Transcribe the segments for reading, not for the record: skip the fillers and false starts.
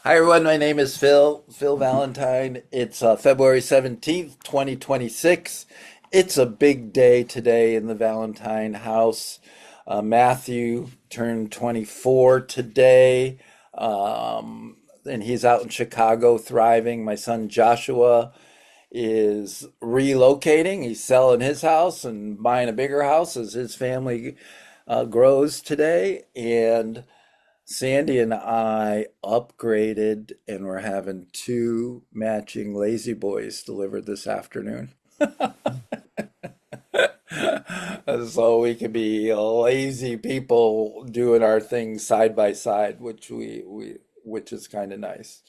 Hi everyone, my name is Phil Valentine. It's February 17th, 2026. It's a big day today in the Valentine house. Matthew turned 24 today, and he's out in Chicago thriving. My son Joshua is relocating. He's selling his house and buying a bigger house as his family grows today. And Sandy and I upgraded, and we're having two matching Lazy Boys delivered this afternoon. So we can be lazy people doing our things side by side, which is kind of nice.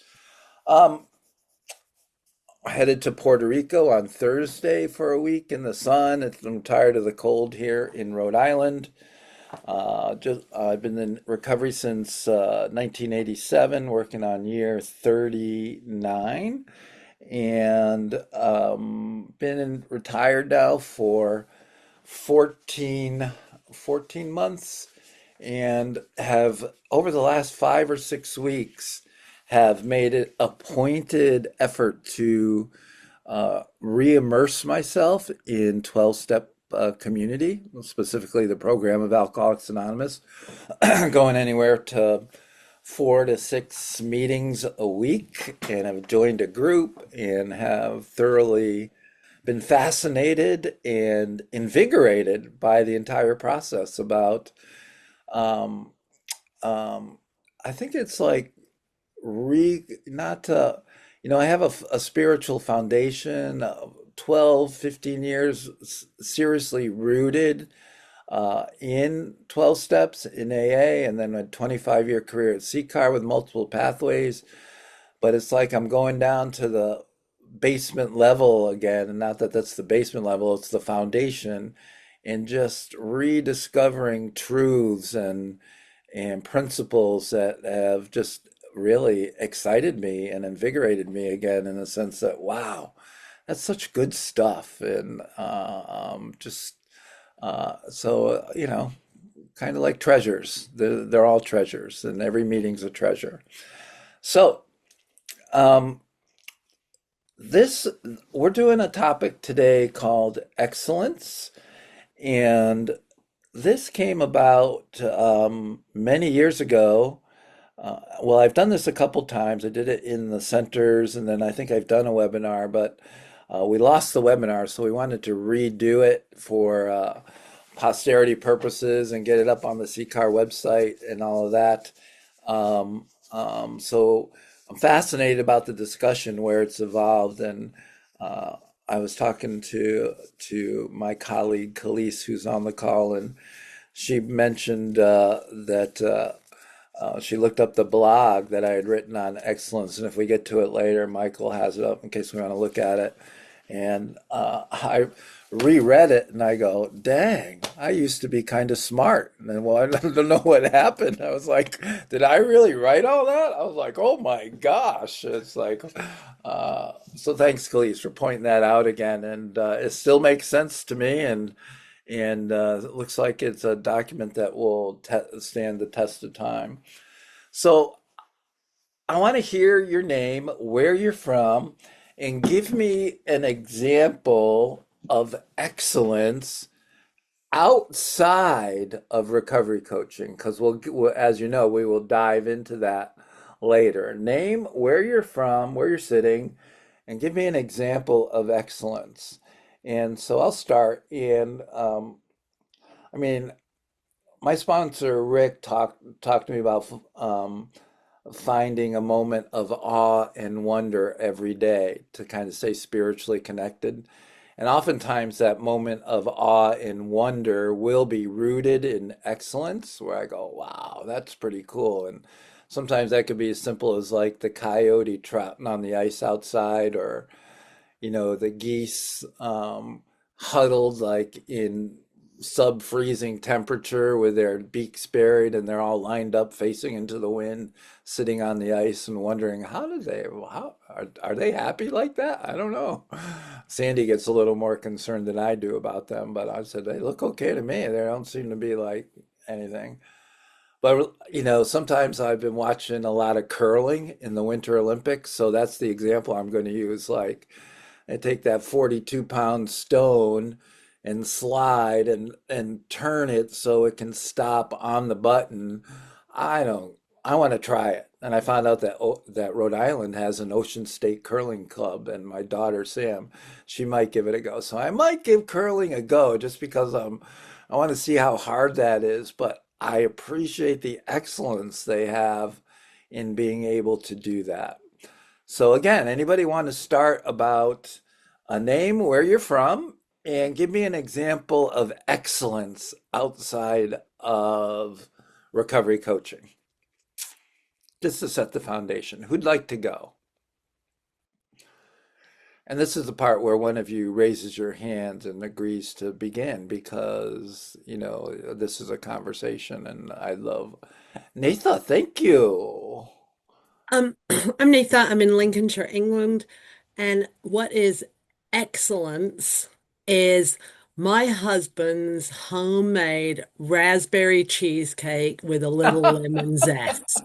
Um, Headed to Puerto Rico on Thursday for a week in the sun. I'm tired of the cold here in Rhode Island. Just I've been in recovery since 1987, working on year 39, and retired now for 14 months, and have over the last 5 or 6 weeks have made it a pointed effort to re-immerse myself in 12-step community, specifically the program of Alcoholics Anonymous, going anywhere to 4 to 6 meetings a week, and have joined a group and have thoroughly been fascinated and invigorated by the entire process about um, um, I think it's like re not I have a spiritual foundation, 12 15 years seriously rooted in 12 steps in AA, and then a 25-year career at CCAR with multiple pathways. But it's like I'm going down to the basement level again, and not that that's the basement level, it's the foundation, and just rediscovering truths and principles that have just really excited me and invigorated me again, in the sense that, wow, that's such good stuff. And just so, kind of like treasures. They're all treasures, and every meeting's a treasure. So, um, this we're doing a topic today called excellence, and this came about many years ago. Well, I've done this a couple times. I did it in the centers, and then I think I've done a webinar, but we lost the webinar, so we wanted to redo it for posterity purposes and get it up on the CCAR website and all of that. So I'm fascinated about the discussion where it's evolved, and I was talking to my colleague Khalees, who's on the call, and she mentioned that she looked up the blog that I had written on excellence, and if we get to it later, Michael has it up in case we want to look at it. And I reread it, and I go, "Dang, I used to be kind of smart." And then, well, I don't know what happened. I was like, "Did I really write all that?" I was like, "Oh my gosh!" It's like, so thanks, Khalees, for pointing that out again, and it still makes sense to me, and it looks like it's a document that will te stand the test of time. So I want to hear your name, where you're from, and give me an example of excellence outside of recovery coaching, because as you know, we will dive into that later. Name where you're from, where you're sitting, and give me an example of excellence. And so I'll start. And I mean, my sponsor Rick talked to me about finding a moment of awe and wonder every day to kind of stay spiritually connected. And oftentimes that moment of awe and wonder will be rooted in excellence, where I go, wow, that's pretty cool. And sometimes that could be as simple as like the coyote trotting on the ice outside, or the geese huddled like in sub-freezing temperature with their beaks buried, and they're all lined up facing into the wind, sitting on the ice and wondering how are they happy like that? I don't know. Sandy gets a little more concerned than I do about them, but I said they look okay to me. They don't seem to be like anything. But sometimes I've been watching a lot of curling in the Winter Olympics, so that's the example I'm going to use. Like, I take that 42-pound stone and slide and turn it so it can stop on the button. I don't. I want to try it. And I found out that Rhode Island has an Ocean State curling club, and my daughter Sam, she might give it a go. So I might give curling a go just because I want to see how hard that is. But I appreciate the excellence they have in being able to do that. So again, anybody want to start about a name, where you're from, and give me an example of excellence outside of recovery coaching, just to set the foundation. Who'd like to go? And this is the part where one of you raises your hand and agrees to begin because, this is a conversation and I love Natha, thank you. I'm Neitha. I'm in Lincolnshire, England. And what is excellence is my husband's homemade raspberry cheesecake with a little lemon zest.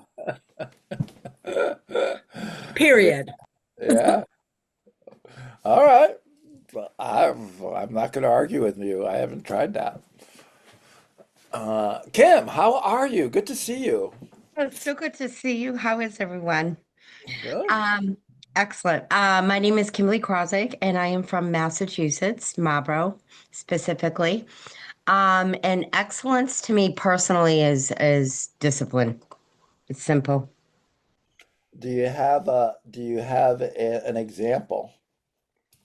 Period. Yeah. All right. Well, I'm not going to argue with you. I haven't tried that. Kim, how are you? Good to see you. Oh, it's so good to see you. How is everyone? Good. Um, Excellent. My name is Kimberly Krosik, and I am from Massachusetts, Marlborough specifically. And excellence to me personally is discipline. It's simple. Do you have an example?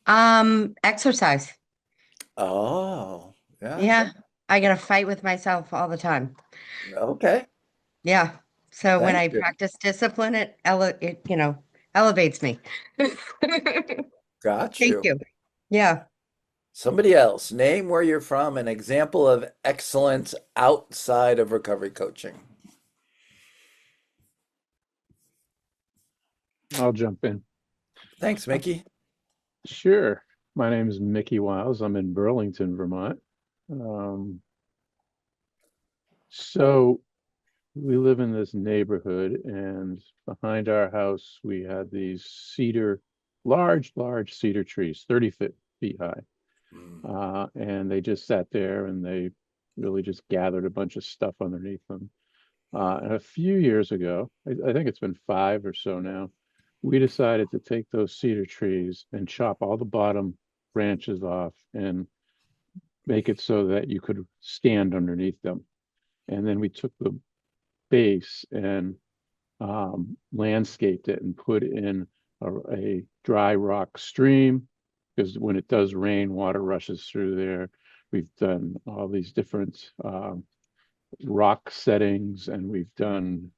Exercise. Oh, yeah. Yeah, I got to fight with myself all the time. Okay. Yeah. So when Thank I you. practice discipline, it elevates me. Got Thank you. you. Yeah. Somebody else, name where you're from, an example of excellence outside of recovery coaching. I'll jump in. Thanks, Uh, Mickey. Sure. My name is Mickey Wiles. I'm in Burlington, Vermont. Um, so we live in this neighborhood, and behind our house, we had these large cedar trees, 30 feet high. Mm. And they just sat there and they really just gathered a bunch of stuff underneath them. And a few years ago, I think it's been five or so now, we decided to take those cedar trees and chop all the bottom branches off and make it so that you could stand underneath them. And then we took the base and landscaped it and put in a dry rock stream because when it does rain, water rushes through there. We've done all these different rock settings and we've done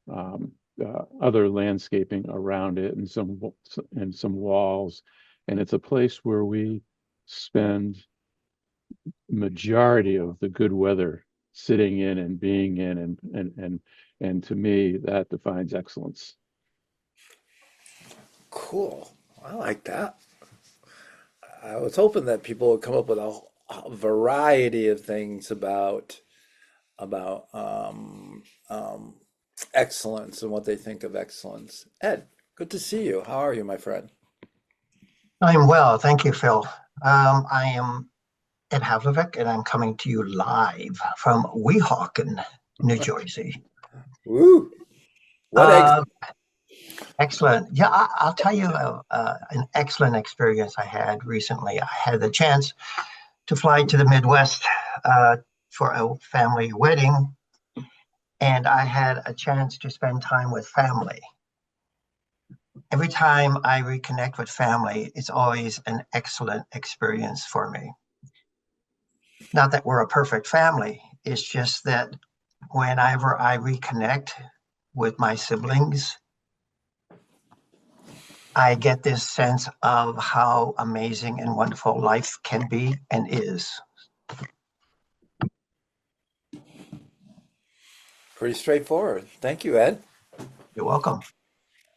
um, other landscaping around it and some walls. And it's a place where we spend majority of the good weather sitting in and being in and to me that defines excellence. Cool. I like that. I was hoping that people would come up with a variety of things about excellence and what they think of excellence. Ed, good to see you. How are you, my friend? I'm well, thank you, Phil. I am Ed Havlovic, and I'm coming to you live from Weehawken, New Jersey. Woo! What eggs? Uh, Excellent. Yeah, I'll tell you an excellent experience I had recently. I had the chance to fly to the Midwest for a family wedding, and I had a chance to spend time with family. Every time I reconnect with family, it's always an excellent experience for me. Not that we're a perfect family, it's just that whenever I reconnect with my siblings, I get this sense of how amazing and wonderful life can be and is. Pretty straightforward. Thank you, Ed. You're welcome.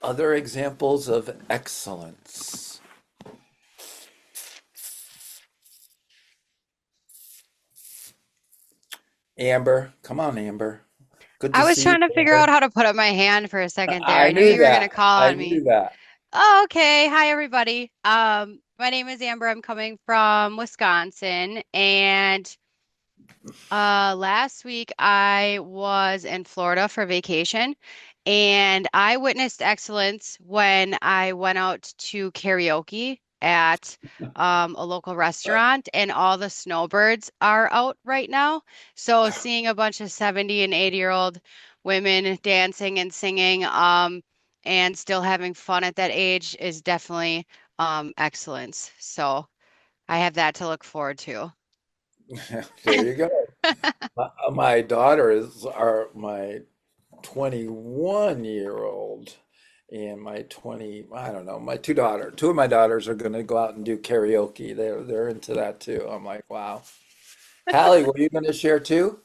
Other examples of excellence. Amber, come on, Amber. Good to I was see you, trying to figure out Amber. how to put up my hand for a second there. I I knew knew you were going to that. call I on knew me. that. Oh, okay. Hi, everybody. My name is Amber. I'm coming from Wisconsin, and last week I was in Florida for vacation, and I witnessed excellence when I went out to karaoke at a local restaurant, and all the snowbirds are out right now. So seeing a bunch of 70 and 80-year-old women dancing and singing, and still having fun at that age is definitely excellence. So I have that to look forward to. There you go. My daughter is my 21-year-old and my 20, I don't know, two of my daughters are going to go out and do karaoke. They're into that too. I'm like, wow. Hallie, were you going to share too?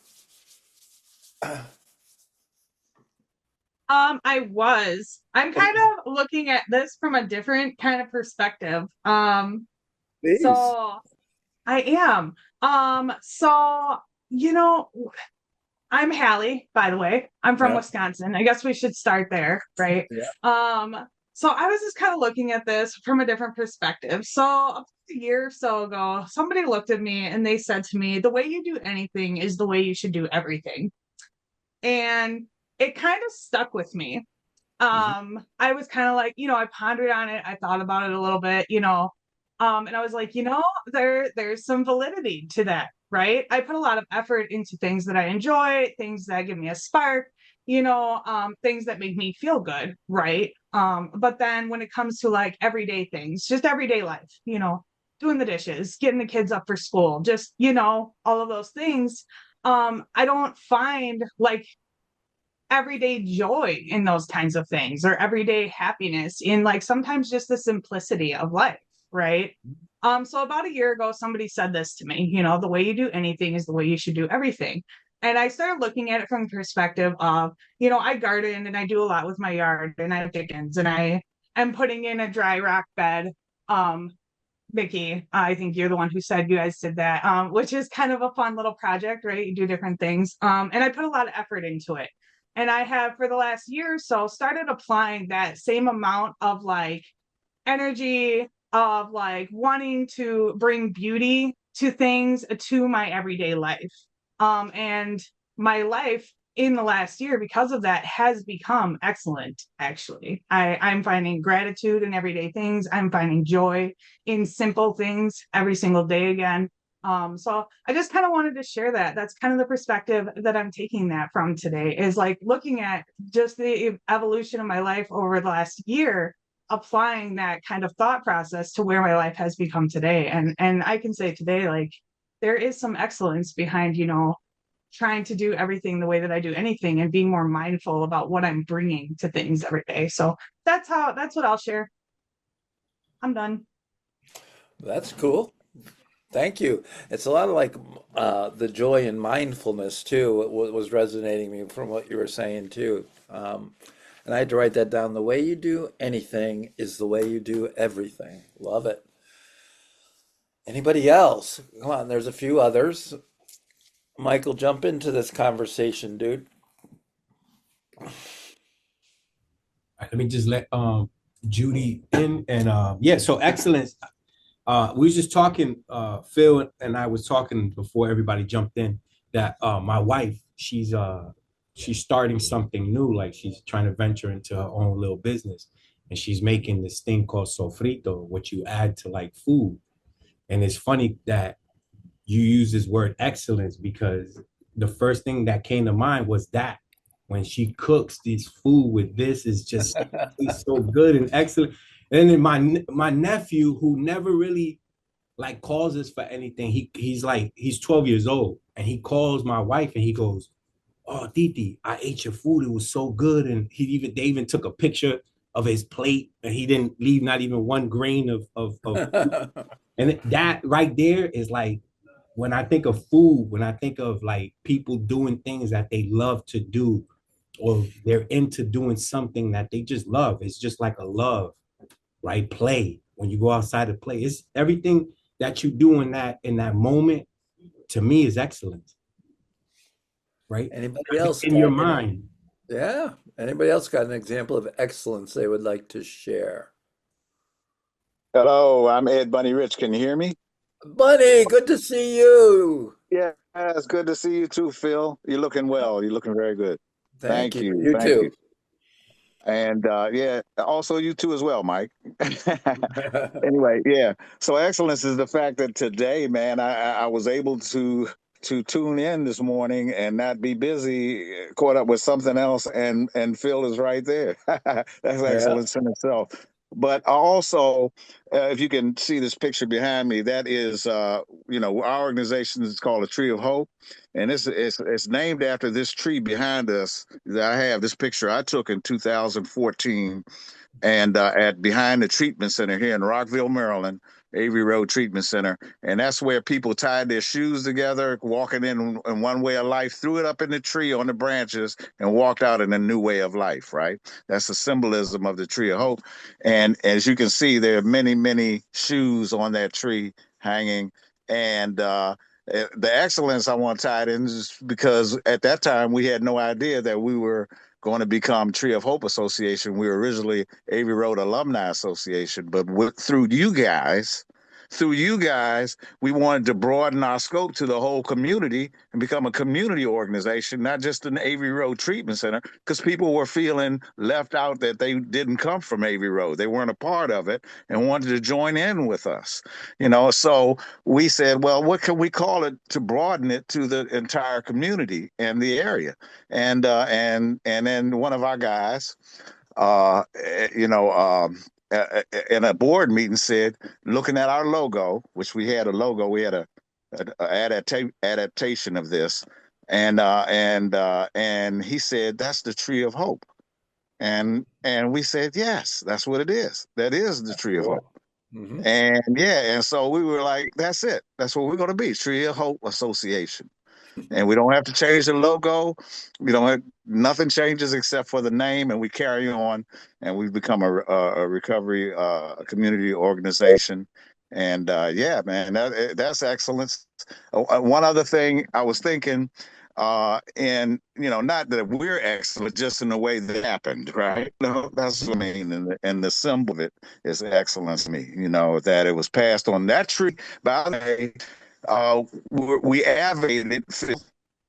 I was. I'm kind of looking at this from a different kind of perspective. Please. So I am. So you know, I'm Hallie, by the way. I'm from Yeah. Wisconsin. I guess we should start there, right? Yeah. Um, so I was just kind of looking at this from a different perspective. So about a year or so ago, somebody looked at me and they said to me, the way you do anything is the way you should do everything. And it kind of stuck with me. Mhm. I was kind of like, I pondered on it, I thought about it a little bit, and I was like, there's some validity to that, right? I put a lot of effort into things that I enjoy, things that give me a spark, things that make me feel good, right? But then when it comes to like everyday things, just everyday life, doing the dishes, getting the kids up for school, just, all of those things, I don't find like everyday joy in those kinds of things, or everyday happiness in like sometimes just the simplicity of life, right? So about a year ago, somebody said this to me, the way you do anything is the way you should do everything. And I started looking at it from the perspective of, I garden and I do a lot with my yard and I have chickens and I am putting in a dry rock bed. Mickey, I think you're the one who said you guys did that, which is kind of a fun little project, right? You do different things. And I put a lot of effort into it. And I have, for the last year or so, started applying that same amount of like energy, of like wanting to bring beauty to things to my everyday life. And my life in the last year, because of that, has become excellent, actually. I'm finding gratitude in everyday things. I'm finding joy in simple things every single day again. So I just kind of wanted to share that. That's kind of the perspective that I'm taking that from today, is like looking at just the evolution of my life over the last year, applying that kind of thought process to where my life has become today. And I can say today, like, there is some excellence behind, trying to do everything the way that I do anything and being more mindful about what I'm bringing to things every day. So that's what I'll share. I'm done. That's cool. Thank you. It's a lot of like the joy and mindfulness too. What was resonating me from what you were saying too. And I had to write that down. The way you do anything is the way you do everything. Love it. Anybody else? Come on, there's a few others. Michael, jump into this conversation, dude. Let me just let Judy in and yeah, so excellence. We was just talking, Phil and I was talking before everybody jumped in, that my wife, she's starting something new, like she's trying to venture into her own little business, and she's making this thing called sofrito, what you add to like food. And it's funny that you use this word excellence, because the first thing that came to mind was that when she cooks this food with this, is just tastes so good and excellent. And then my nephew, who never really like calls us for anything, he's 12 years old, and he calls my wife and he goes, "Oh, Titi, I ate your food. It was so good." And they even took a picture of his plate, and he didn't leave not even one grain of and that right there is like, when I think of food, when I think of like people doing things that they love to do, or they're into doing something that they just love. It's just like a love, right? Play. When you go outside to play, it's everything that you do in that moment, to me, is excellent. right? Anybody else In your got mind. yeah. Anybody else got an example of excellence they would like to share? Hello, I'm Ed Bunny Rich. Can you hear me? Bunny, good to see you. Yeah, it's good to see you too, Phil. You're looking well. You're looking very good. Thank Thank you. you. You Thank too. you. And yeah, also you too as well, Mike. Anyway, yeah. So excellence is the fact that today, man, I was able to tune in this morning and not be busy, caught up with something else, and Phil is right there. That's Yeah. excellence in itself. But also, if you can see this picture behind me, that is, our organization is called a Tree of Hope, and it's named after this tree behind us that I have. This picture I took in 2014 and at behind the treatment center here in Rockville, Maryland, Avery Road Treatment Center, and that's where people tied their shoes together, walking in one way of life, threw it up in the tree on the branches, and walked out in a new way of life. Right? That's the symbolism of the Tree of Hope, and as you can see, there are many, many shoes on that tree hanging, and the excellence I want to tie it in is because at that time we had no idea that we were going to become Tree of Hope Association. We were originally Avery Road Alumni Association, but through you guys, we wanted to broaden our scope to the whole community and become a community organization, not just an Avery Road Treatment Center, because people were feeling left out that they didn't come from Avery Road. They weren't a part of it and wanted to join in with us. So we said, well, what can we call it to broaden it to the entire community and the area? And then one of our guys, uh, you know, in a board meeting said, looking at our logo, which we had a logo, we had a adaptation of this, and he said that's the Tree of Hope, and we said yes, that's what it is. That is the Tree of Hope. Cool. Hmm. And yeah, and so we were like, that's it. That's what we're going to be, Tree of Hope Association, and we don't have to change the logo. We don't have, nothing changes except for the name, and we carry on, and we've become a recovery community organization. And yeah, man, that's excellence. One other thing I was thinking, and not that we're excellent, just in the way that it happened, right? No, that's what I mean, and the symbol of it is excellence to me. That it was passed on that tree. By the way, we advocated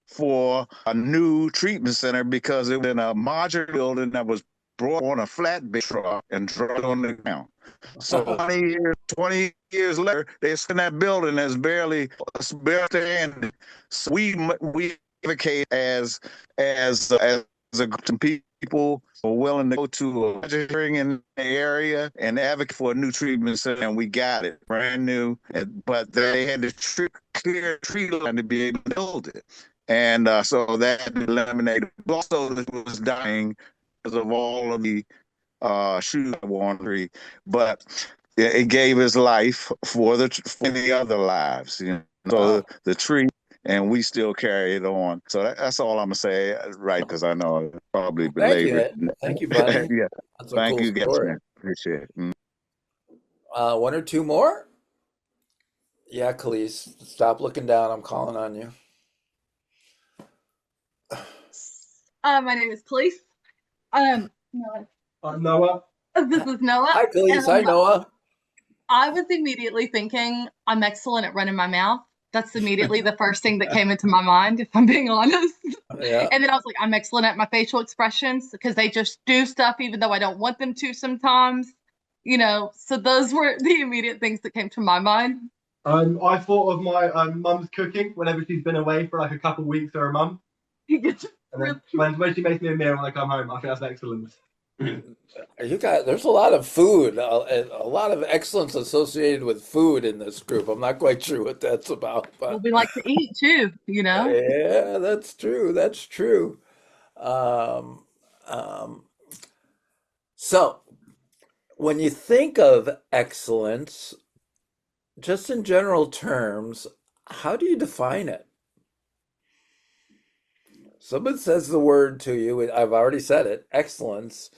for a new treatment center because it was in a modular building that was brought on a flatbed truck and dropped on the ground. So 20 years later, they're in that building that's barely standing. So we advocate as a group of people who are willing to go to a hearing in the area and advocate for a new treatment center, and we got it brand new. But they had to clear tree line to be able to build it, and so that eliminated. Also, it was dying because of all of the shoes on the tree, but it gave his life for the other lives. So Wow. the tree, and we still carry it on. So that's all I'm gonna say, right? Because I know I probably Well, thank you, belabored. Ed. Thank you, Bunny. Yeah, That's a thank cool you, guys, story. man. Appreciate it. Mm. One or two more? Yeah, Khalees, stop looking down. I'm calling on you. My name is Khalees. Noah. Noah. This is Noah. Hi, Khalees. Hi, Noah. I was immediately thinking I'm excellent at running my mouth. That's immediately the first thing that came into my mind, if I'm being honest. Yeah. And then I was like, I'm excellent at my facial expressions because they just do stuff even though I don't want them to sometimes. So those were the immediate things that came to my mind. I thought of my mum's cooking whenever she's been away for like a couple of weeks or a month. And then when she makes me a meal when I come home, I think that's excellent. There's a lot of food, a lot of excellence associated with food in this group. I'm not quite sure what that's about, Well, but we like to eat too. yeah, that's true. That's true. Um, um, so when you think of excellence, just in general terms, how do you define it? Someone says the word to you, I've already said it, excellence.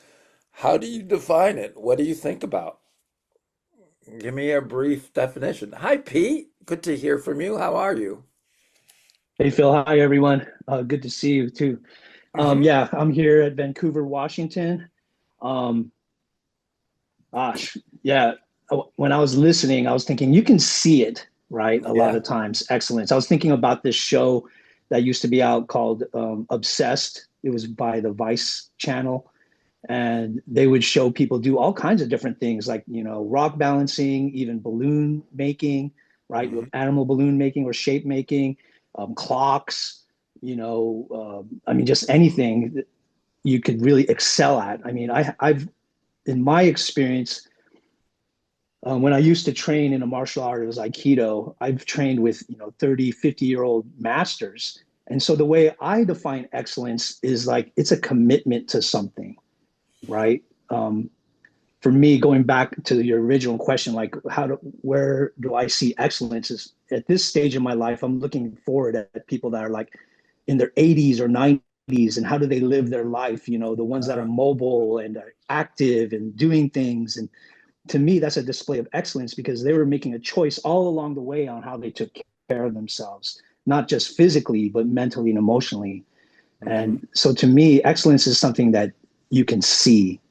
How do you define it? What do you think about? Give me a brief definition. Hi, Pete. Good to hear from you. How are you? Hey Phil, hi everyone. Good to see you too. Hmm. Yeah, I'm here at Vancouver, Washington. Um, Gosh, yeah. When I was listening, I was thinking you can see it, right? A lot Yeah. of times, excellence. I was thinking about this show that used to be out called Obsessed. It was by the Vice channel, and they would show people do all kinds of different things, like rock balancing, even balloon making, right? Hmm. Animal balloon making or shape making, clocks. I mean, just anything that you could really excel at. I mean, I've in my experience, when I used to train in a martial art, it was Aikido. I've trained with 30, 50-year-old masters. And so the way I define excellence is like it's a commitment to something, right? Um, for me, going back to your original question, like where do I see excellence is at this stage in my life, I'm looking forward at people that are like in their 80s or 90s and how do they live their life? The ones that are Uh, mobile and are active and doing things. And to me, that's a display of excellence because they were making a choice all along the way on how they took care of themselves, not just physically, but mentally and emotionally. mhm. And so to me, excellence is something that you can see,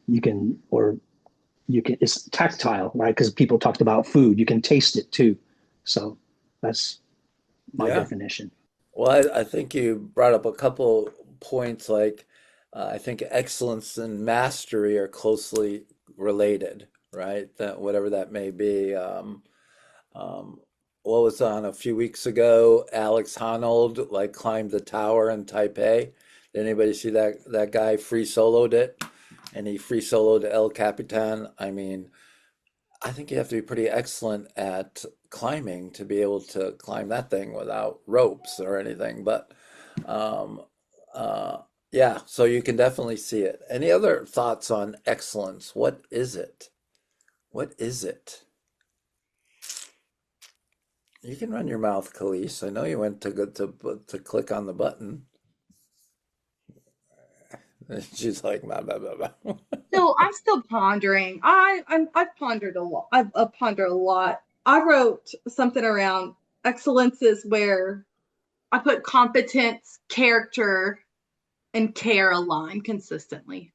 it's tactile, right? Because people talked about food, you can taste it too. So that's my Yeah. definition. Well, I think you brought up a couple points like I think excellence and mastery are closely related, right? That whatever that may be. Um, what was on a few weeks ago? Alex Honnold like climbed the tower in Taipei. Did anybody see that guy free soloed it? And he free soloed El Capitan. I mean, I think you have to be pretty excellent at climbing to be able to climb that thing without ropes or anything. But um, uh, yeah, so you can definitely see it. Any other thoughts on excellence? What is it? What is it? You can run your mouth, Khalees. I know you went to go to click on the button. She's like, blah, blah, blah, blah. So I'm still pondering. I've pondered a lot. I've pondered a lot. I wrote something around excellences where I put competence, character, and care align consistently.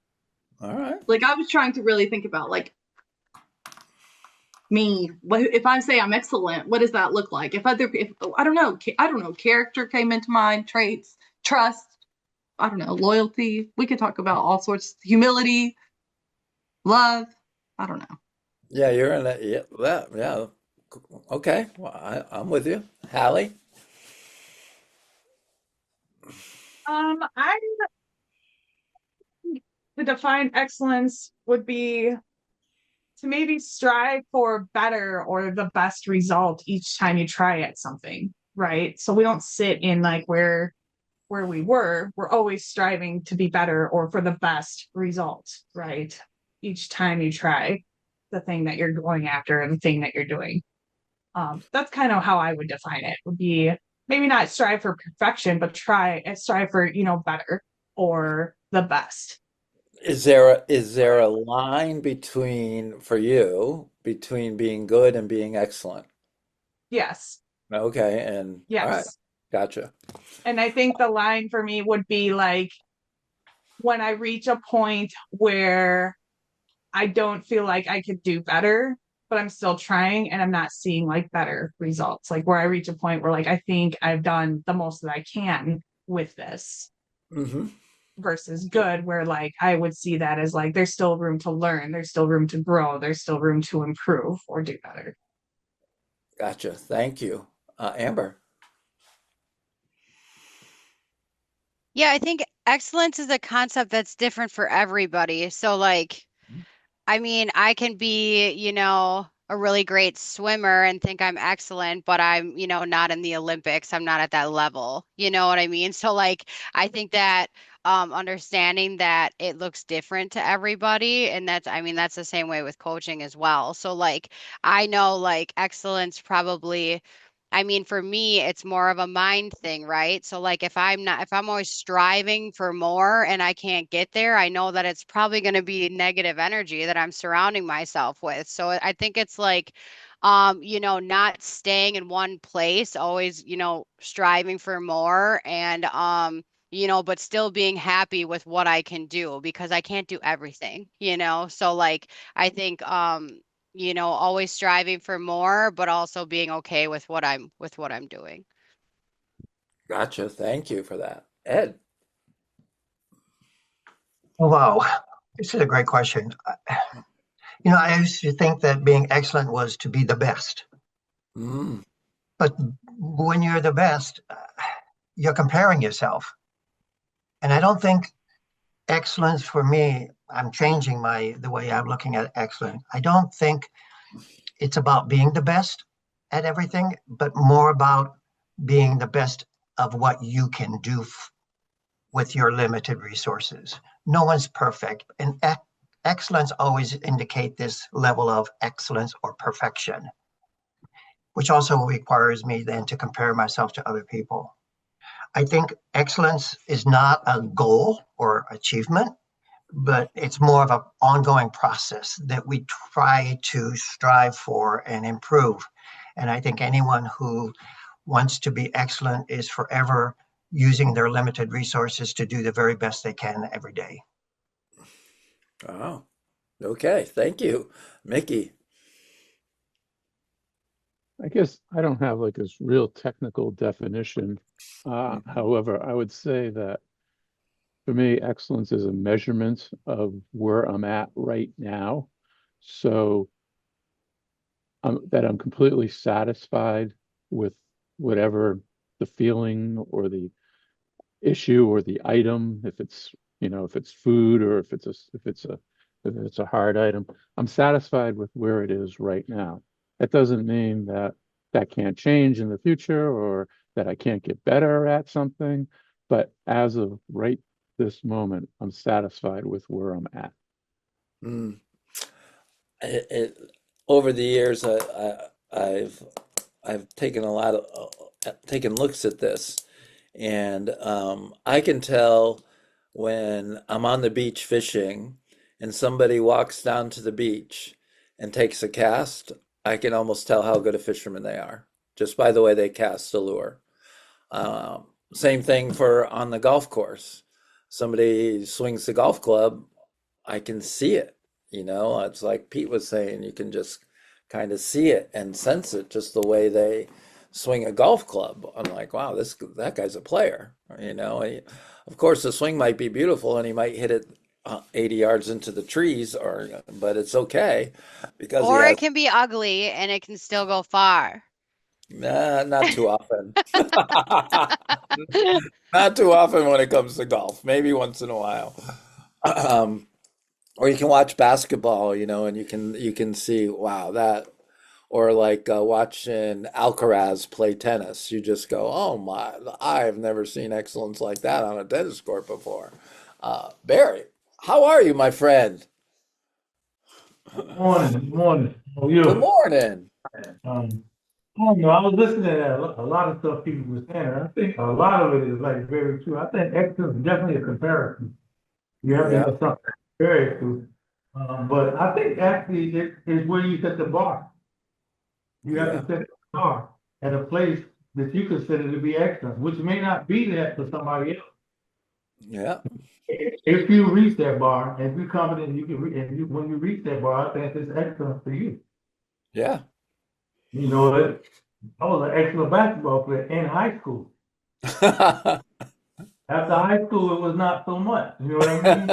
All right. Like I was trying to really think about like me. What if I say I'm excellent? What does that look like? If I don't know, character came into mind, traits, trust. I don't know, loyalty. We could talk about all sorts. Humility, love. I don't know. Yeah, you're in it. Yeah, yeah. Okay. Well, I'm with you. Hallie? I to define excellence would be to maybe strive for better or the best result each time you try at something, right? So we don't sit in like where we were. We're always striving to be better or for the best result, right? Each time you try the thing that you're going after and the thing that you're doing. That's kind of how I would define it. Would be maybe not strive for perfection, but strive for better or the best. Is there a line between for you between being good and being excellent? Yes, Okay, and all right, yes. gotcha. And I think the line for me would be like when I reach a point where I don't feel like I could do better, but I'm still trying and I'm not seeing like better results. Like where I reach a point where like I think I've done the most that I can with this Hmm. versus good, where like I would see that as like there's still room to learn, there's still room to grow, there's still room to improve or do better. Gotcha. Thank you. Amber. Yeah, I think excellence is a concept that's different for everybody. So, like, I mean, I can be, a really great swimmer and think I'm excellent, but I'm, not in the Olympics. I'm not at that level. You know what I mean? So, like, I think that understanding that it looks different to everybody, and I mean, that's the same way with coaching as well. So, like, I know, like, excellence probably. I mean, for me, it's more of a mind thing, right? So like if I'm always striving for more and I can't get there, I know that it's probably going to be negative energy that I'm surrounding myself with. So I think it's like not staying in one place, always, striving for more and, but still being happy with what I can do because I can't do everything. So like, I think, always striving for more, but also being okay with what I'm doing. Gotcha. Thank you for that. Ed. Oh, wow, this is a great question. I used to think that being excellent was to be the best. Mm, But when you're the best, you're comparing yourself. And I don't think excellence for me, I'm changing the way I'm looking at excellence. I don't think it's about being the best at everything, but more about being the best of what you can do with your limited resources. No one's perfect, and excellence always indicate this level of excellence or perfection, which also requires me then to compare myself to other people. I think excellence is not a goal or achievement, but it's more of an ongoing process that we try to strive for and improve. And I think anyone who wants to be excellent is forever using their limited resources to do the very best they can every day. oh, okay. Thank you, Mickey. I guess I don't have like this real technical definition. However, I would say that for me, excellence is a measurement of where I'm at right now. So that I'm completely satisfied with whatever the feeling or the issue or the item, if it's, if it's food or if it's a hard item, I'm satisfied with where it is right now. That doesn't mean that that can't change in the future or that I can't get better at something, but as of right this moment, I'm satisfied with where I'm at. Mm. Over the years, I've taken a lot of taken looks at this, and I can tell when I'm on the beach fishing and somebody walks down to the beach and takes a cast. I can almost tell how good a fisherman they are just by the way they cast a lure. Same thing for on the golf course. Somebody swings the golf club, I can see it. It's like Pete was saying, you can just kind of see it and sense it just the way they swing a golf club. I'm like, wow, that guy's a player. Of course, the swing might be beautiful and he might hit it 80 yards into the trees, but it's okay because he Or it has. can be ugly and it can still go far. Nah, not too often. Not too often when it comes to golf. Maybe once in a while. Um, or you can watch basketball, and you can see, wow, that, or like watching Alcaraz play tennis. You just go, oh my, I've never seen excellence like that on a tennis court before. Barry, how are you, my friend? Morning, good morning. How are Good you? morning. Um, I don't know. I was listening to a lot of stuff people were saying. And I think a lot of it is like very true. I think excellence is definitely a comparison. You have to Yeah, have something to compare it to. But I think actually it is where you set the bar. You have to yeah, set the bar at a place that you consider to be excellent, which may not be that for somebody else. yeah, If you reach that bar and if you're confident you can, when you reach that bar, I think it's excellent for you. yeah. You know, I was an excellent basketball player in high school. After high school, it was not so much. You know what I mean?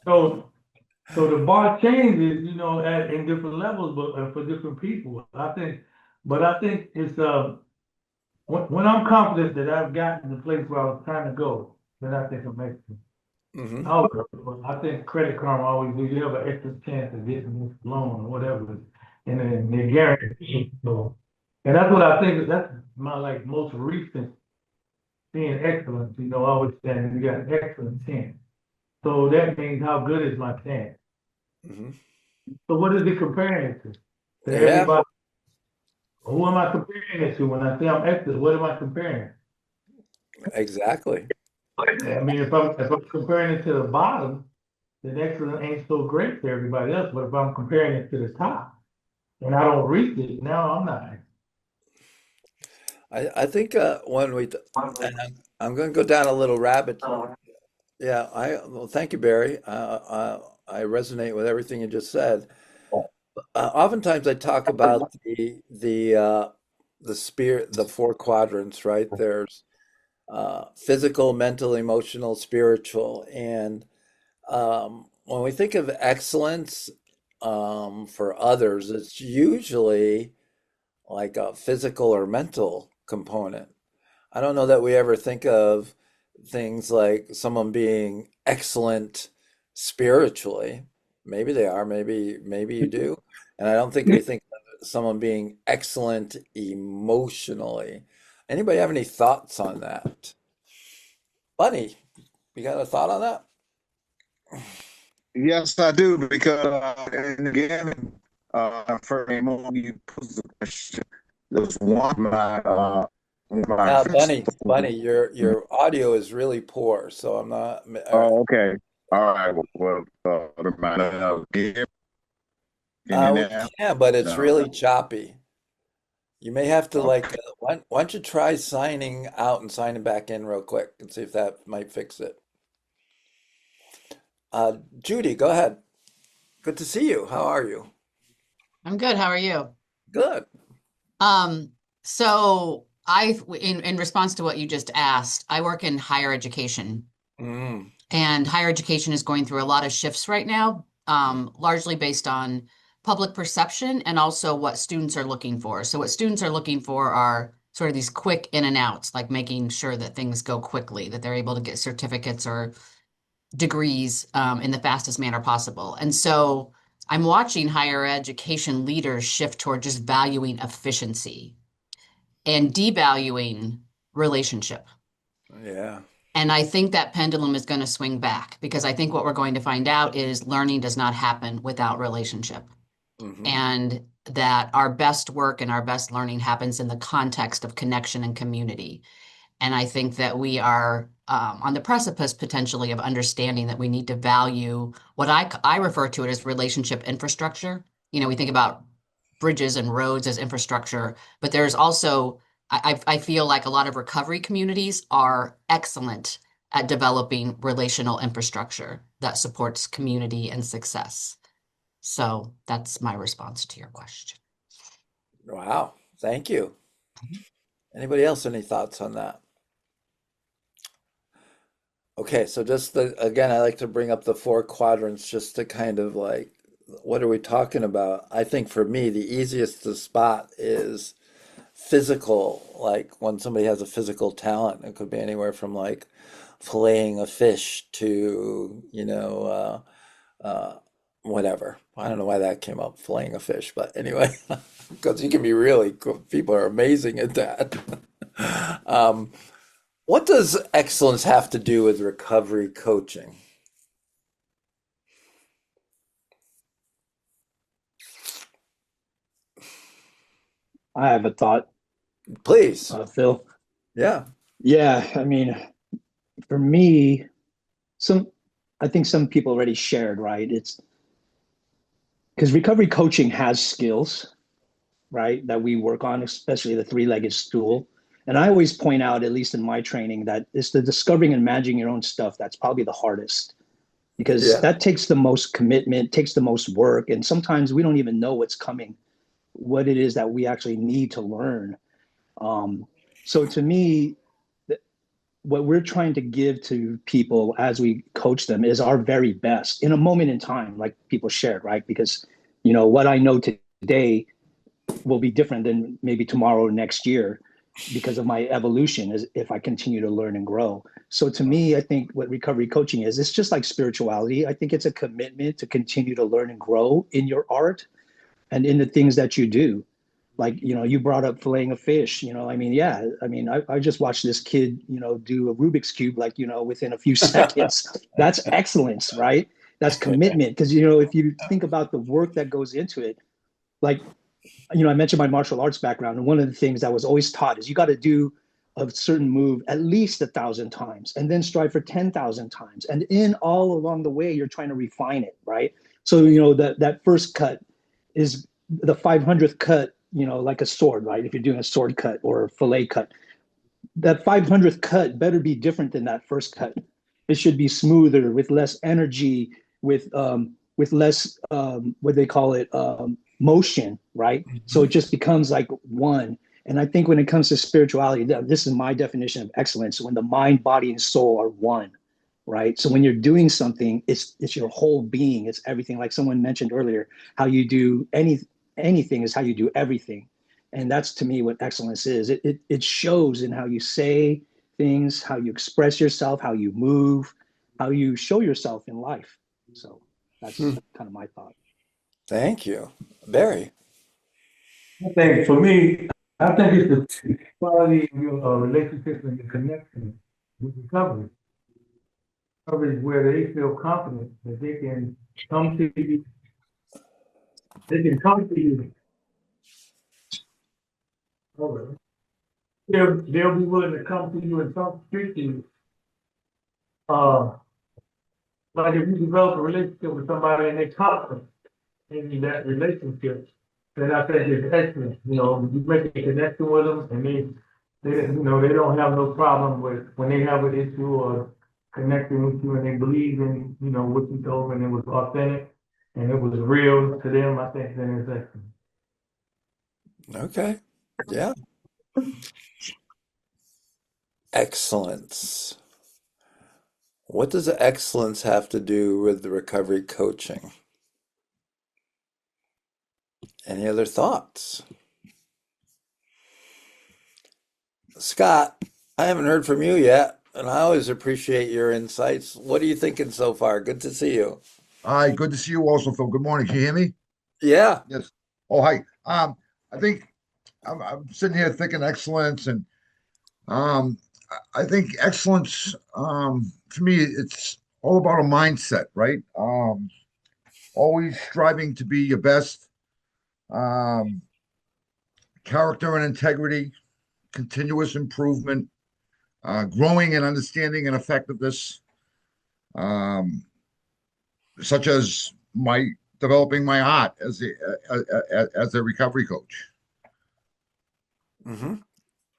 So, so the bar changes, in different levels, but for different people. I think it's when I'm confident that I've gotten the place where I was trying to go, then I think I'm excellent. Hmm. However, I think Credit Karma always gives you have an extra chance of getting this loan or whatever, and then they guarantee. So, and that's what I think. That's my like most recent seeing excellence. I always saying you got an excellent chance. So that means how good is my chance? Hmm. So what is it comparing it to? To Yeah, everybody? Who am I comparing it to when I say I'm excellent? What am I comparing? exactly. I mean, if I'm comparing it to the bottom, then excellent ain't so great for everybody else. But if I'm comparing it to the top, and I don't reach it. Now I'm not. I think when and I'm going to go down a little rabbit. Yeah, well, thank you, Barry. I resonate with everything you just said. Oftentimes, I talk about the spirit, the four quadrants, right? There's physical, mental, emotional, spiritual, and when we think of excellence for others, it's usually like a physical or mental component. I don't know that we ever think of things like someone being excellent spiritually. Maybe they are, maybe you do. And I don't think we think of someone being excellent emotionally. Anybody have any thoughts on that? Bunny, you got a thought on that? Yes, I do, because and again, for a moment you posed the question. There was one of my Bunny, your audio is really poor, so I'm not. All right. Oh, okay. All right. Well, remind again. Can you We now? can, but it's No. really choppy. You may have to Okay. like, why don't you try signing out and signing back in real quick and see if that might fix it. Judy, go ahead. Good to see you. How are you? I'm good. How are you? Good. Um, so in response to what you just asked, I work in higher education, Mm, and higher education is going through a lot of shifts right now, largely based on public perception and also what students are looking for. So what students are looking for are sort of these quick in and outs, like making sure that things go quickly, that they're able to get certificates or degrees in the fastest manner possible. And so I'm watching higher education leaders shift toward just valuing efficiency and devaluing relationship. yeah. And I think that pendulum is going to swing back because I think what we're going to find out is learning does not happen without relationship. Hmm. And that our best work and our best learning happens in the context of connection and community. And I think that we are on the precipice potentially of understanding that we need to value what I refer to it as relationship infrastructure. You know, we think about bridges and roads as infrastructure, but there's also, I feel like a lot of recovery communities are excellent at developing relational infrastructure that supports community and success. So that's my response to your question. Wow. Thank you. Anybody else any thoughts on that? Okay, so just again, I like to bring up the four quadrants just to kind of like, what are we talking about? I think for me, the easiest to spot is physical, like when somebody has a physical talent. It could be anywhere from like filleting a fish to, whatever. I don't know why that came up, filleting a fish, but anyway, because you can be really cool. People are amazing at that. Um, what does excellence have to do with recovery coaching? I have a thought, Please. Phil. Yeah. Yeah, I mean, for me, some I think some people already shared, right? It's because recovery coaching has skills, right, that we work on, especially the three-legged stool. And I always point out, at least in my training, that it's the discovering and managing your own stuff that's probably the hardest because Yeah. that takes the most commitment, takes the most work, and sometimes we don't even know what's coming, what it is that we actually need to learn. Um, so to me, what we're trying to give to people as we coach them is our very best in a moment in time, like people shared, right? Because what I know today will be different than maybe tomorrow or next year because of my evolution as if I continue to learn and grow. So to me, I think what recovery coaching is, it's just like spirituality. I think it's a commitment to continue to learn and grow in your art and in the things that you do. Like, you brought up filleting a fish, I mean, yeah, I mean, I just watched this kid, do a Rubik's Cube, like, within a few seconds. That's excellence, right? That's commitment. Because, if you think about the work that goes into it, like, I mentioned my martial arts background, and one of the things I was always taught is you got to do a certain move at least 1,000 times, and then strive for 10,000 times. And in all along the way, you're trying to refine it, right? So that first cut is the 500th cut, like a sword, right? If you're doing a sword cut or a fillet cut, that 500th cut better be different than that first cut. It should be smoother, with less energy, with less what they call it, motion, right? So it just becomes like one. And I think when it comes to spirituality, this is my definition of excellence: when the mind, body, and soul are one, right? So when you're doing something, it's your whole being, it's everything. Like someone mentioned earlier, how you do anything is how you do everything. And that's to me what excellence is. It shows in how you say things, how you express yourself, how you move, how you show yourself in life. So that's kind of my thought. Thank you. Barry. I think for me, I think it's the quality of your relationships and your connection with recovery. Recovery is where they feel confident that they can come to you. They can come to you. Over. They'll be willing to come to you and talk to you. Like if you develop a relationship with somebody and they confident in that relationship, then I think it's excellent. You make a connection with them, and they don't have no problem with when they have an issue or connecting with you, and they believe in what you told them, and it was authentic and it was real to them. I think then it's excellent. Okay. Yeah. Excellence. What does excellence have to do with the recovery coaching? Any other thoughts? Scott, I haven't heard from you yet, and I always appreciate your insights. What are you thinking so far? Good to see you. Hi, good to see you also, Phil. Good morning. Can you hear me? Yeah. Yes. Oh, hi. I think I'm sitting here thinking excellence, and um, I think excellence, for me, it's all about a mindset, right? Always striving to be your best, um, character and integrity, continuous improvement, growing and understanding and effectiveness, um, such as my developing my art as a recovery coach. Hmm.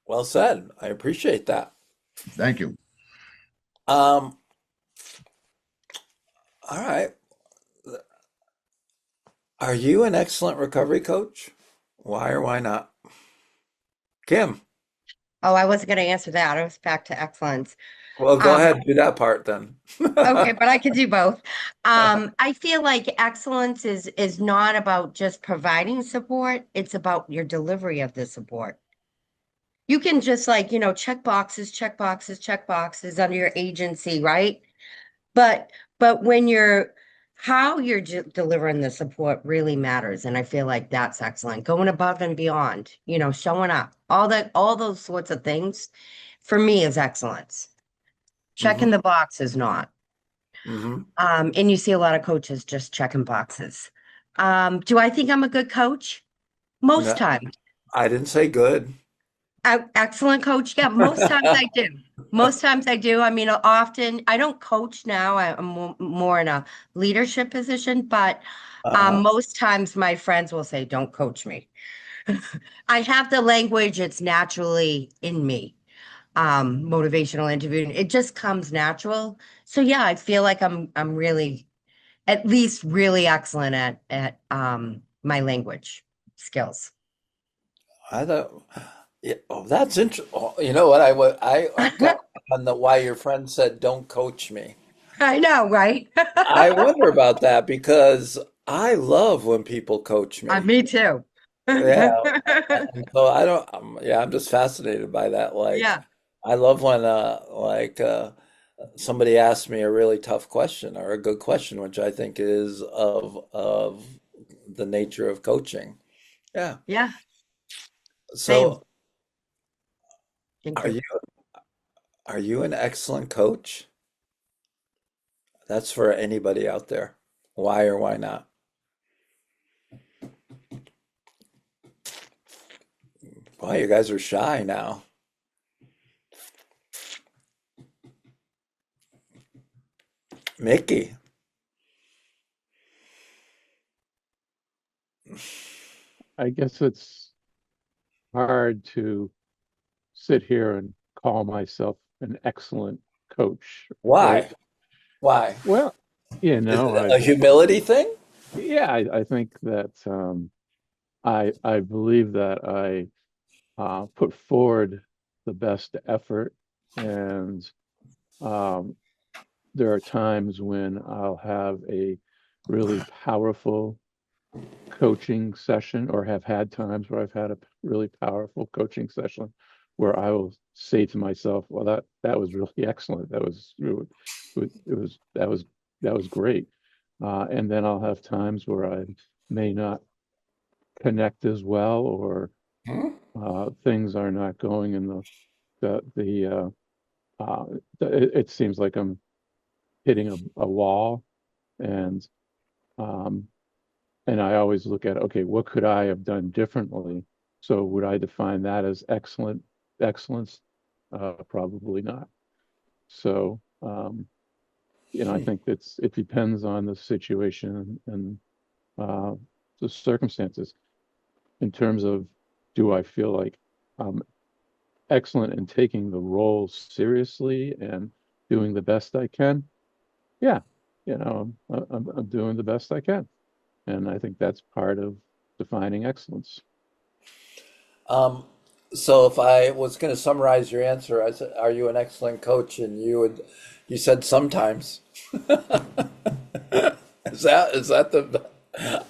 Well said. I appreciate that. Thank you. Um, all right. Are you an excellent recovery coach? Why or why not? Kim. Oh, I wasn't going to answer that. I was back to excellence. Well, go Um, ahead, do that part then. okay, but I could do both. I feel like excellence is not about just providing support, it's about your delivery of the support. You can just check boxes, check boxes, check boxes under your agency, right? But when you're how you're delivering the support really matters, and I feel like that's excellent. Going above and beyond, showing up, all those sorts of things, for me is excellence. Checking Hmm. the box is not. Hmm. And you see a lot of coaches just checking boxes. Do I think I'm a good coach? Most No, times. I didn't say good. Excellent coach. Yeah, most times I do. Most times I do. I mean, often I don't coach now. I'm more in a leadership position, but Uh-huh. most times my friends will say, "Don't coach me." I have the language; it's naturally in me. Motivational interviewing, it just comes natural. So yeah, I feel like I'm really, at least really excellent at my language skills. I thought, yeah, oh, that's interesting. Oh, you know what? I got on the why your friend said don't coach me. I know, right? I wonder about that because I love when people coach me. Me too. Yeah, and so I don't. Yeah, I'm just fascinated by that. Like, Yeah, I love when somebody asks me a really tough question or a good question, which I think is of the nature of coaching. Yeah. yeah, same. So, Thank are you. you are you an excellent coach? That's for anybody out there. Why or why not? Boy, you guys are shy now. Mickey. I guess it's hard to sit here and call myself an excellent coach, right? Why? Why? Well, Is it I a humility thing? yeah, I think that I believe that I put forward the best effort, and um, there are times when I'll have a really powerful coaching session, or have had times where I've had a really powerful coaching session where I will say to myself, "Well, that was really excellent. That was great." And then I'll have times where I may not connect as well, or Hmm? things are not going in the uh, it seems like I'm hitting a wall, and um, and I always look at, okay, what could I have done differently? So would I define that as excellence? Probably not. So I think it depends on the situation and uh, the circumstances. In terms of, do I feel like I'm excellent in taking the role seriously and doing the best I can? Yeah, I'm doing the best I can, and I think that's part of defining excellence. Um, so if I was going to summarize your answer, I said, "Are you an excellent coach?" And you said sometimes. Is that the?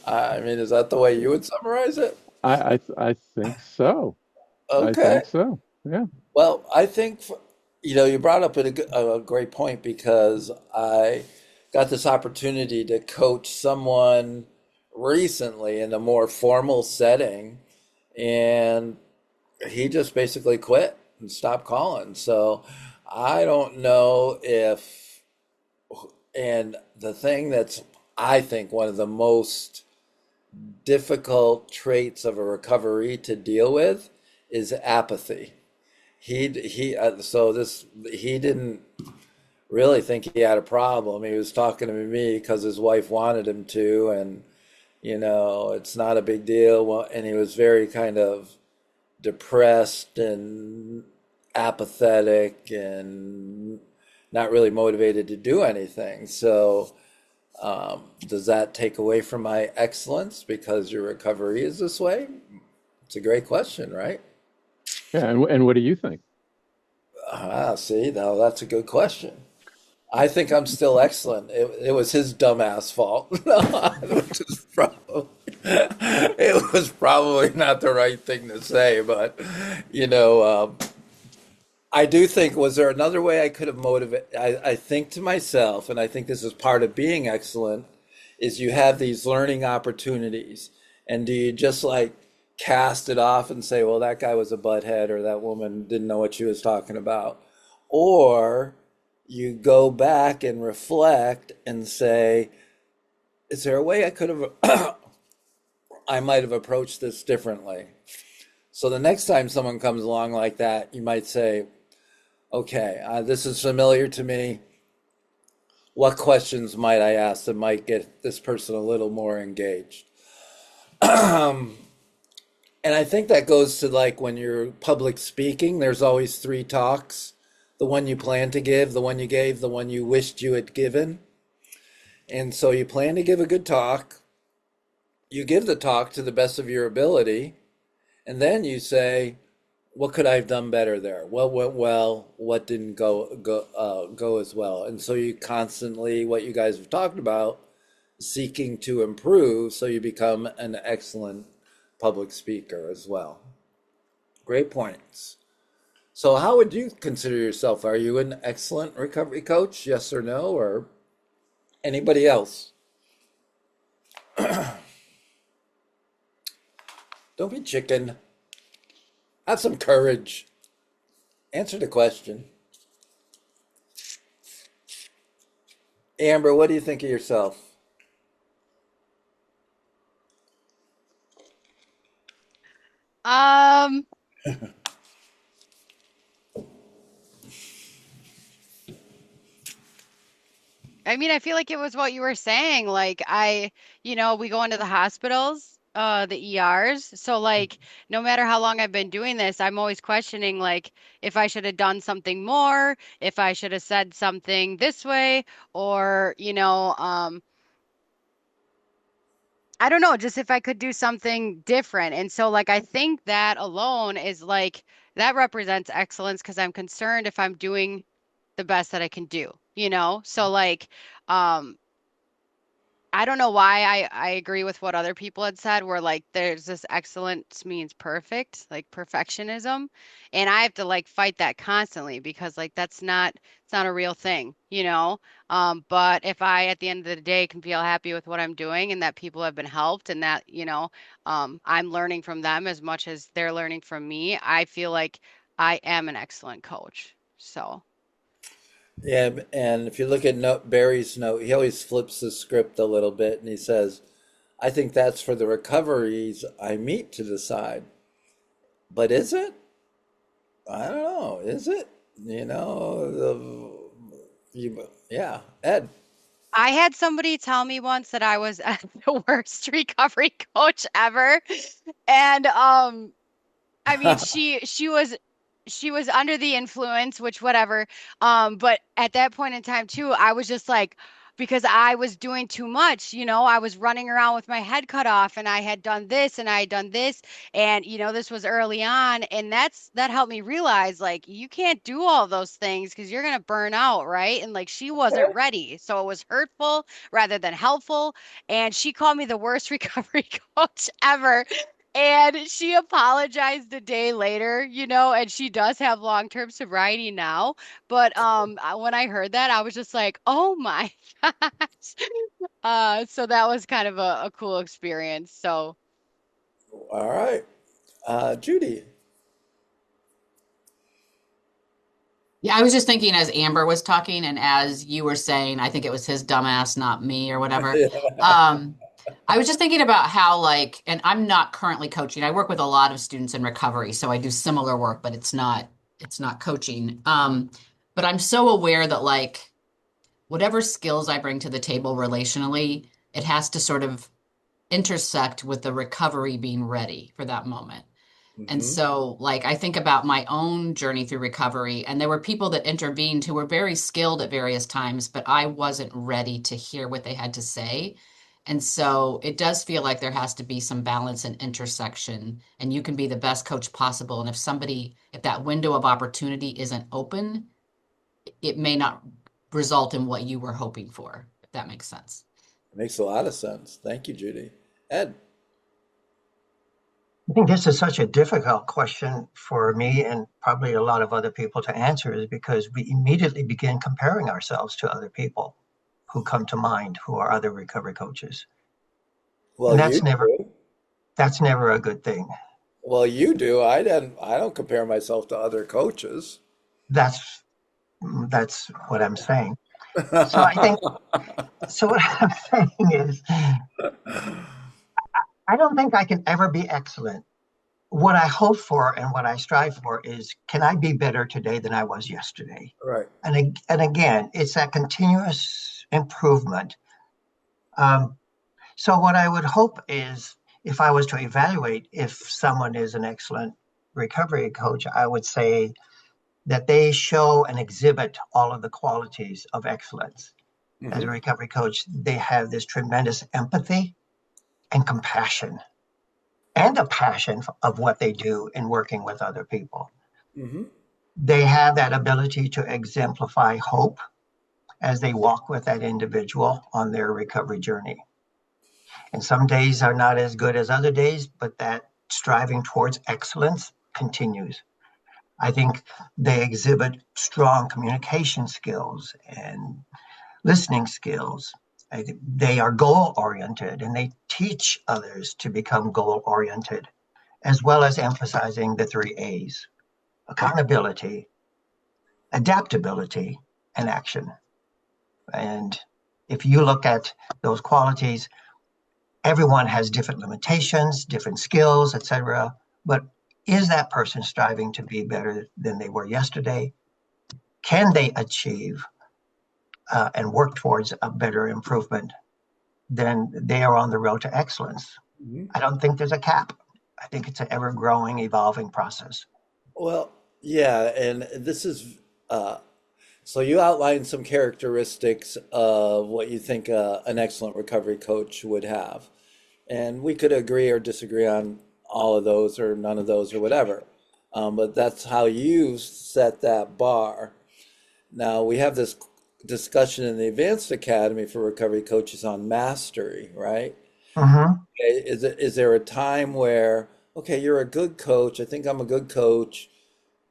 I mean, is that the way you would summarize it? I think so. I Okay. think so. Yeah. Well, I think you brought up a great point because I got this opportunity to coach someone recently in a more formal setting, and he just basically quit and stopped calling. So I don't know if, and the thing that's, I think, one of the most difficult traits of a recovery to deal with is apathy. He didn't really think he had a problem. He was talking to me because his wife wanted him to, and it's not a big deal. Well, and he was very kind of depressed and apathetic and not really motivated to do anything. So, does that take away from my excellence because your recovery is this way? It's a great question, right? Yeah. And what do you think? See, now that's a good question. I think I'm still excellent. It was his dumbass fault. Which is probably, it was probably not the right thing to say, but you know, I do think, was there another way I could have motivated? I think to myself, and I think this is part of being excellent, is you have these learning opportunities. And do you just like cast it off and say, well, that guy was a butthead or that woman didn't know what she was talking about? Or you go back and reflect and say, is there a way I could have, I might have approached this differently? So the next time someone comes along like that, you might say, okay, this is familiar to me. What questions might I ask that might get this person a little more engaged? And I think that goes to like when you're public speaking, there's always three talks: the one you plan to give, the one you gave, the one you wished you had given. And so you plan to give a good talk, you give the talk to the best of your ability, and then you say, what could I have done better there? What went well? What didn't go as well? And so you constantly, what you guys have talked about, seeking to improve, so you become an excellent public speaker as well. Great points. So how would you consider yourself? Are you an excellent recovery coach? Yes or no, or anybody else? Don't be chicken. Have some courage. Answer the question. Amber, what do you think of yourself? Um, I mean, I feel like it was what you were saying. Like we go into the hospitals the ERs. So like no matter how long I've been doing this, I'm always questioning like if I should have done something more, if I should have said something this way, or I don't know, just if I could do something different. And so like I think that alone is like that represents excellence because I'm concerned if I'm doing the best that I can do. So like um I don't know why I agree with what other people had said, where like there's this excellence means perfect, like perfectionism. And I have to like fight that constantly because like it's not a real thing. But if I at the end of the day can feel happy with what I'm doing and that people have been helped and that I'm learning from them as much as they're learning from me, I feel like I am an excellent coach. So Yeah, and if you look at Barry's note, he always flips the script a little bit and he says, I think that's for the recoveries I meet to decide. But is it? I don't know. Is it? Yeah. Ed. I had somebody tell me once that I was the worst recovery coach ever. And I mean, she was under the influence, which whatever. But at that point in time too, I was just like, because I was doing too much. I was running around with my head cut off and I had done this and I had done this. And this was early on. And that helped me realize like you can't do all those things because you're gonna burn out, right? And like she wasn't ready. So it was hurtful rather than helpful. And she called me the worst recovery coach ever. And she apologized a day later, and she does have long-term sobriety now. But when I heard that, I was just like, "Oh my gosh." So that was kind of a cool experience. So All right. Judy. Yeah, I was just thinking as Amber was talking and as you were saying, I think it was his dumbass, not me or whatever. Um, I was just thinking about how and I'm not currently coaching. I work with a lot of students in recovery, so I do similar work, but it's not coaching. But I'm so aware that whatever skills I bring to the table relationally, it has to sort of intersect with the recovery being ready for that moment. And Hmm. so, I think about my own journey through recovery, and there were people that intervened who were very skilled at various times, but I wasn't ready to hear what they had to say. And so it does feel like there has to be some balance and intersection, and you can be the best coach possible. And if that window of opportunity isn't open, it may not result in what you were hoping for, if that makes sense. Makes a lot of sense. Thank you, Judy. Ed. I think this is such a difficult question for me and probably a lot of other people to answer is because we immediately begin comparing ourselves to other people who come to mind who are other recovery coaches. Well, And you that's never do. that's never a good thing. Well, you do. I don't compare myself to other coaches. That's that's what I'm saying. So I think so what I'm saying is I don't think I can ever be excellent. What I hope for and what I strive for is can I be better today than I was yesterday? Right. And again, it's that continuous improvement. Um, so what I would hope is if I was to evaluate if someone is an excellent recovery coach, I would say that they show and exhibit all of the qualities of excellence. As a Hmm. recovery coach, they have this tremendous empathy and compassion and a passion of what they do in working with other people. Hmm. They have that ability to exemplify hope as they walk with that individual on their recovery journey. And some days are not as good as other days, but that striving towards excellence continues. I think they exhibit strong communication skills and listening skills. They are goal oriented and they teach others to become goal oriented, as well as emphasizing the three A's: accountability, adaptability, and action. And if you look at those qualities, everyone has different limitations, different skills, etc. But is that person striving to be better than they were yesterday? Can they achieve and work towards a better improvement? Then they are on the road to excellence. Mhm. I don't think there's a cap. I think it's an ever-growing, evolving process. Well, yeah, and this is so you outlined some characteristics of what you think an excellent recovery coach would have. And we could agree or disagree on all of those or none of those or whatever. But that's how you set that bar. Now, we have this discussion in the Advanced Academy for Recovery Coaches on mastery, right? Hmm. Okay, is there a time where, okay, you're a good coach, I think I'm a good coach,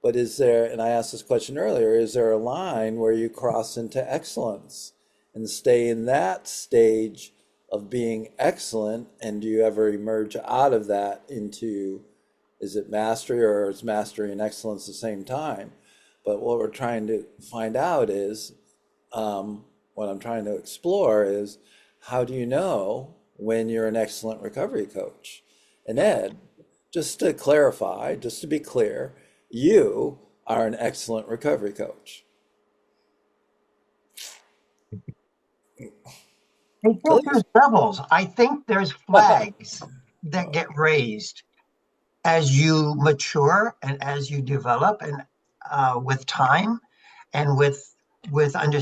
but is there, and I asked this question earlier, is there a line where you cross into excellence and stay in that stage of being excellent? And do you ever emerge out of that into, is it mastery or is mastery and excellence the same time? But what we're trying to find out is, what I'm trying to explore is, how do you know when you're an excellent recovery coach? And Ed, just to clarify, just to be clear, you are an excellent recovery coach. I think Please. there's levels. I think there's flags that get raised as you mature and as you develop, and with time, and with under,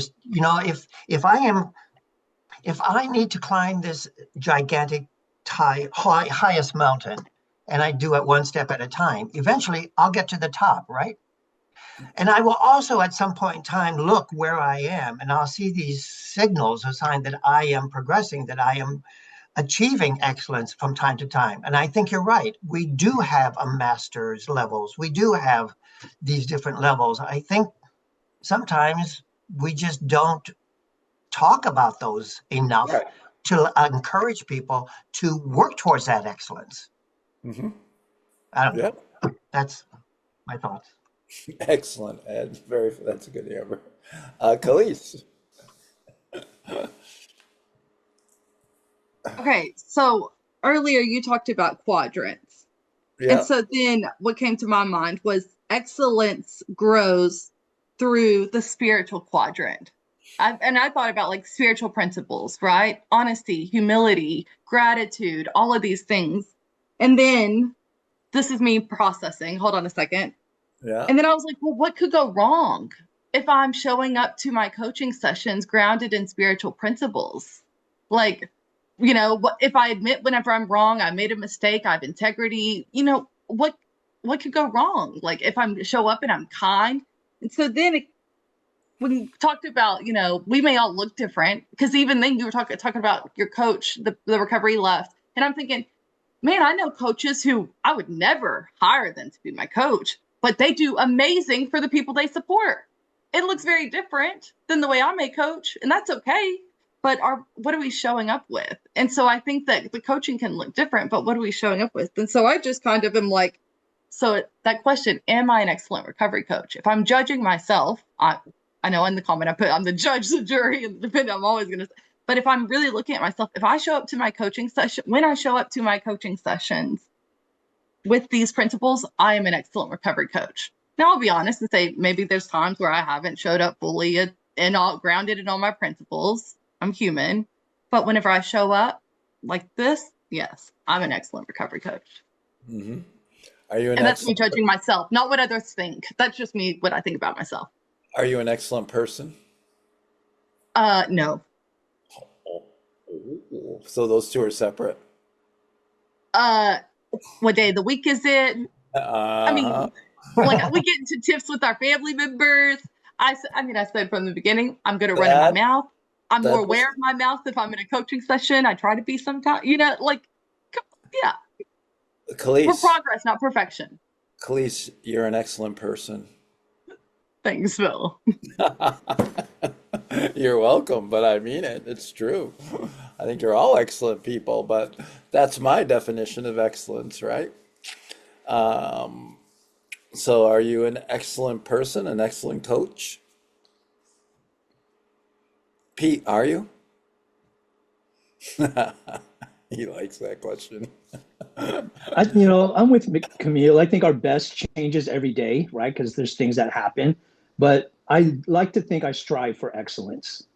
if I need to climb this gigantic highest mountain, and I do it one step at a time, eventually I'll get to the top, right? And I will also at some point in time look where I am, and I'll see these signals, a sign that I am progressing, that I am achieving excellence from time to time. And I think you're right. We do have a master's levels. We do have these different levels. I think sometimes we just don't talk about those enough Right. to encourage people to work towards that excellence. Mm-hmm. I don't know. Yep. That's my thoughts. Excellent, Ed. That's a good answer. Khalees. Okay, so earlier you talked about quadrants. And Yep. so then what came to my mind was excellence grows through the spiritual quadrant. And I thought about like spiritual principles, right? Honesty, humility, gratitude, all of these things. And then this is me processing. Hold on a second. Yeah. And then I was like, well, what could go wrong if I'm showing up to my coaching sessions grounded in spiritual principles? Like, what if I admit whenever I'm wrong, I made a mistake, I have integrity, what could go wrong? Like if I'm show up and I'm kind. And so then when you talked about, we may all look different because even then you were talking about your coach, the recovery left. And I'm thinking, man, I know coaches who I would never hire them to be my coach, but they do amazing for the people they support. It looks very different than the way I may coach, and that's okay. But what are we showing up with? And so I think that the coaching can look different, but what are we showing up with? And so I just kind of am like, so that question, am I an excellent recovery coach? If I'm judging myself, I know in the comment I put I'm the judge, the jury, and the defendant. I'm always going to say, but if I'm really looking at myself, if I show up to my coaching session, when I show up to my coaching sessions with these principles, I am an excellent recovery coach. Now, I'll be honest and say maybe there's times where I haven't showed up fully and all grounded in all my principles. I'm human. But whenever I show up like this, yes, I'm an excellent recovery coach. Mm-hmm. Are you an And that's me excellent judging myself, not what others think. That's just me, what I think about myself. Are you an excellent person? No. Oh, so those two are separate. What day of the week is it? I Uh-huh. mean, like we get into tips with our family members. I said from the beginning, I'm good at running my That mouth. I'm more that aware of my mouth if I'm in a coaching session. I try to be sometimes, yeah, we're Khalees, progress, not perfection. Khalees, you're an excellent person. Thanks, Phil. You're welcome, but I mean it. It's true. I think you're all excellent people, but that's my definition of excellence, right? Um, so are you an excellent person, an excellent coach? Pete, are you? He likes that question. I'm with Camille. I think our best changes every day, right? Because there's things that happen. But I like to think I strive for excellence,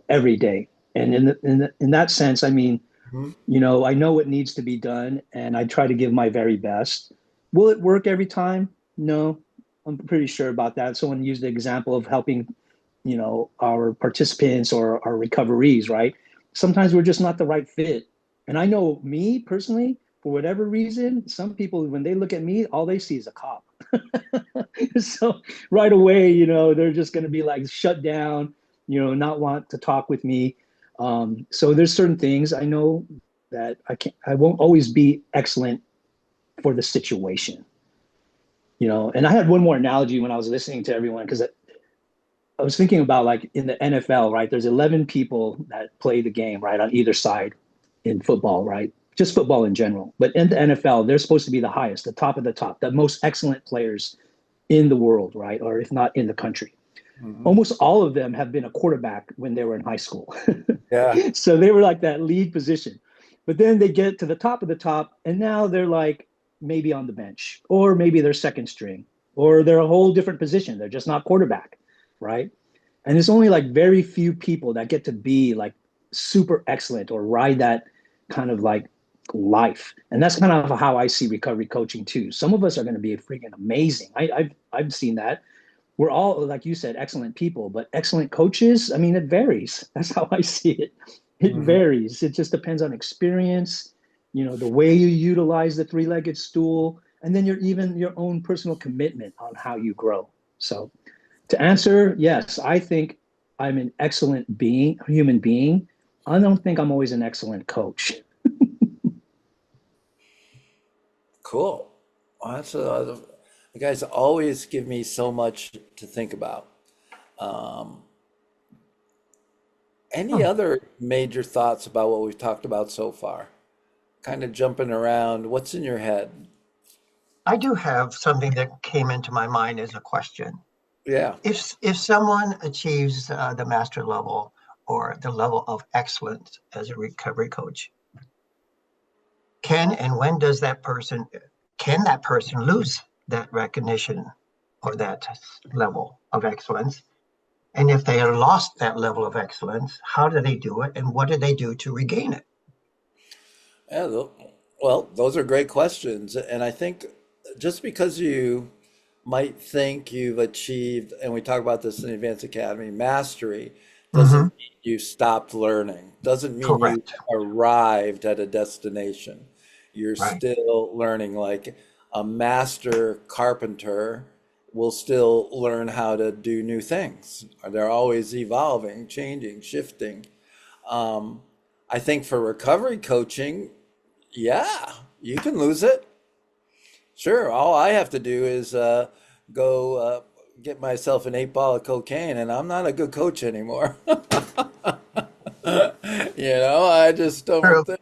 every day. And in that sense, I mean, You know, I know what needs to be done and I try to give my very best. Will it work every time? No, I'm pretty sure about that. Someone used the example of helping, you know, our participants or our recoveries, right? Sometimes we're just not the right fit. And I know me personally, for whatever reason, some people, when they look at me, all they see is a cop. So right away, you know, they're just going to be like shut down, you know, not want to talk with me. So there's certain things I know that I won't always be excellent for the situation, you know. And I had one more analogy when I was listening to everyone because I was thinking about like in the NFL, right? There's 11 people that play the game, right, on either side in football, right? Just football in general. But in the NFL, they're supposed to be the highest, the top of the top, the most excellent players in the world, right? Or if not in the country. Almost all of them have been a quarterback when they were in high school. Yeah. So they were like that lead position. But then they get to the top of the top, and now they're like maybe on the bench, or maybe they're second string, or they're a whole different position. They're just not quarterback, right? And it's only like very few people that get to be like super excellent or ride that kind of like life. And that's kind of how I see recovery coaching too. Some of us are going to be freaking amazing. I've seen that. We're all, like you said, excellent people, but excellent coaches, I mean, it varies. That's how I see it. It Mhm. varies. It just depends on experience, you know, the way you utilize the three-legged stool, and then your own personal commitment on how you grow. So to answer, yes, I think I'm an excellent human being. I don't think I'm always an excellent coach. Cool. Well, you guys always give me so much to think about. Um, any Hmm. other major thoughts about what we've talked about so far? Kind of jumping around. What's in your head? I do have something that came into my mind as a question. Yeah. If someone achieves the master level or the level of excellence as a recovery coach, can and when does that person lose that recognition or that level of excellence? And if they have lost that level of excellence, how do they do it, and what do they do to regain it? Yeah, well, those are great questions. And I think just because you might think you've achieved, and we talk about this in the Advanced Academy, mastery, doesn't Hmm. mean you stopped learning, doesn't mean you Correct. arrived at a destination. You're Right. still learning, like a master carpenter will still learn how to do new things. They're always evolving, changing, shifting. Um, I think for recovery coaching, yeah, you can lose it. Sure, all I have to do is go get myself an 8 ball of cocaine, and I'm not a good coach anymore. I just True. don't think,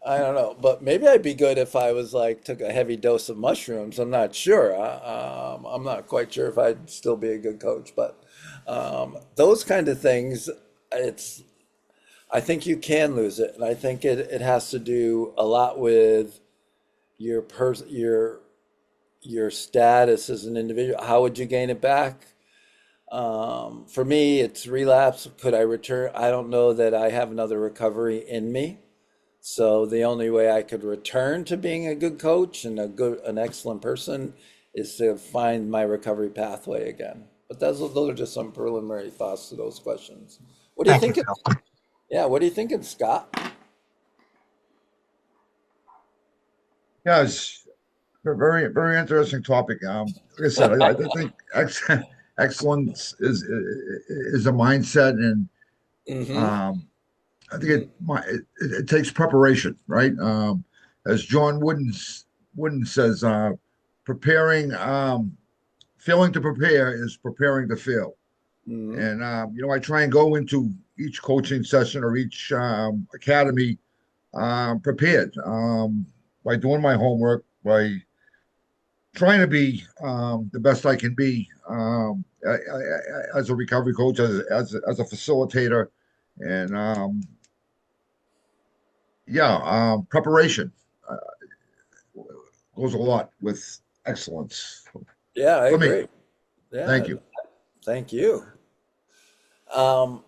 I don't know. But maybe I'd be good if I was like took a heavy dose of mushrooms. I'm not sure. I'm not quite sure if I'd still be a good coach. But those kind of things, it's I think you can lose it, and I think it has to do a lot with your your status as an individual. How would you gain it back? For me, it's relapse. Could I return? I don't know that I have another recovery in me. So the only way I could return to being a good coach and an excellent person is to find my recovery pathway again. But those are just some preliminary thoughts to those questions. What do you Thank you, think? Phil. Yeah, what are you thinking, Scott? Yeah, it's a very, very interesting topic. Like I said, I think excellence is a mindset, and Mm-hmm. um, I think it takes preparation, right? As John Wooden says, preparing, failing to prepare is preparing to fail. Mm-hmm. And I try and go into each coaching session or each academy prepared by doing my homework, by trying to be the best I can be as a recovery coach, as a facilitator, and yeah, preparation uh, goes a lot with excellence Yeah, I for me. agree. Thank Yeah, you. thank you. Um,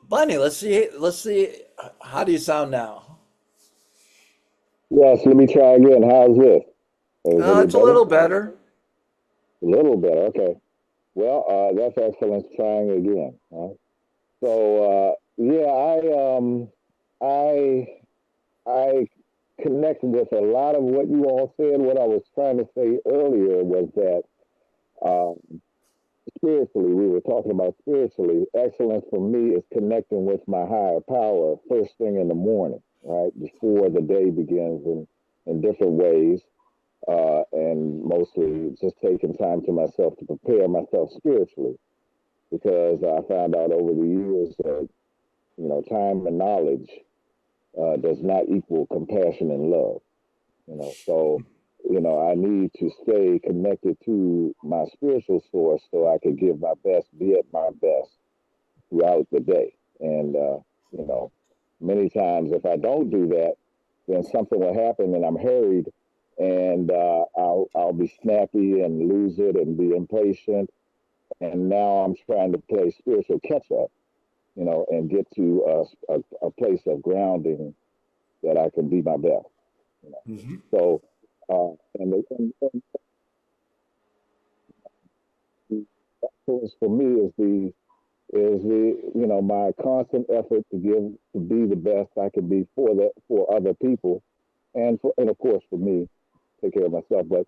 Bunny, let's see. Let's see. How do you sound now? Yes, let me try again. How's this? Is it any It's a better? little better. A little better. Okay. Well, that's excellent. Trying again. So yeah, I I connect with a lot of what you all said. What I was trying to say earlier was that um, spiritually, we were talking about spiritually. Excellence for me is connecting with my higher power first thing in the morning, right before the day begins, in different ways, and mostly just taking time to myself to prepare myself spiritually, because I found out over the years that time and knowledge does not equal compassion and love. So I need to stay connected to my spiritual source so I can give my best, be at my best throughout the day. And you know, many times if I don't do that, then something will happen and I'm hurried, and I'll be snappy and lose it and be impatient. And now I'm trying to play spiritual catch up, and get to a place of grounding that I can be my best. Hmm. So, and the influence for me is my constant effort to be the best I can be for other people, and of course for me, take care of myself, but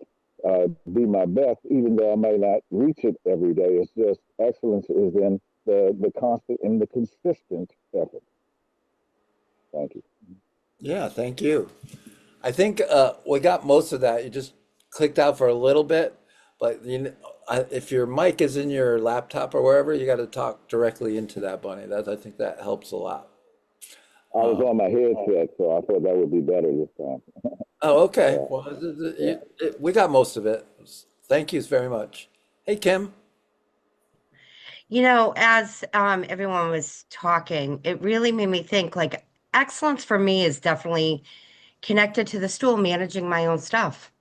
be my best, even though I may not reach it every day. It's just excellence is in the constant and the consistent effort. Thank you. Yeah, thank you. I think we got most of that. You just clicked out for a little bit, but if your mic is in your laptop or wherever, you got to talk directly into that, Bunny. I think that helps a lot. I was on my headset, so I thought that would be better this time. Oh, okay. Yeah. Well, Yeah. we got most of it. Thank you very much. Hey, Kim. As everyone was talking, it really made me think like excellence for me is definitely connected to the stool, managing my own stuff.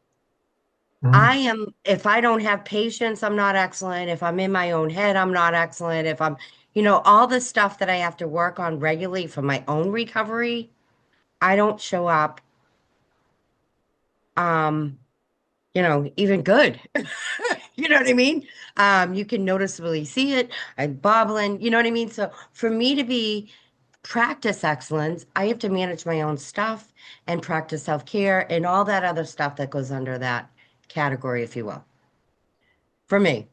If I don't have patience, I'm not excellent. If I'm in my own head, I'm not excellent. If all the stuff that I have to work on regularly for my own recovery, I don't show up, um, even good. You know what I mean? You can noticeably see it. I'm bobbling, you know what I mean? So for me to be practice excellence, I have to manage my own stuff and practice self-care and all that other stuff that goes under that category, if you will, for me.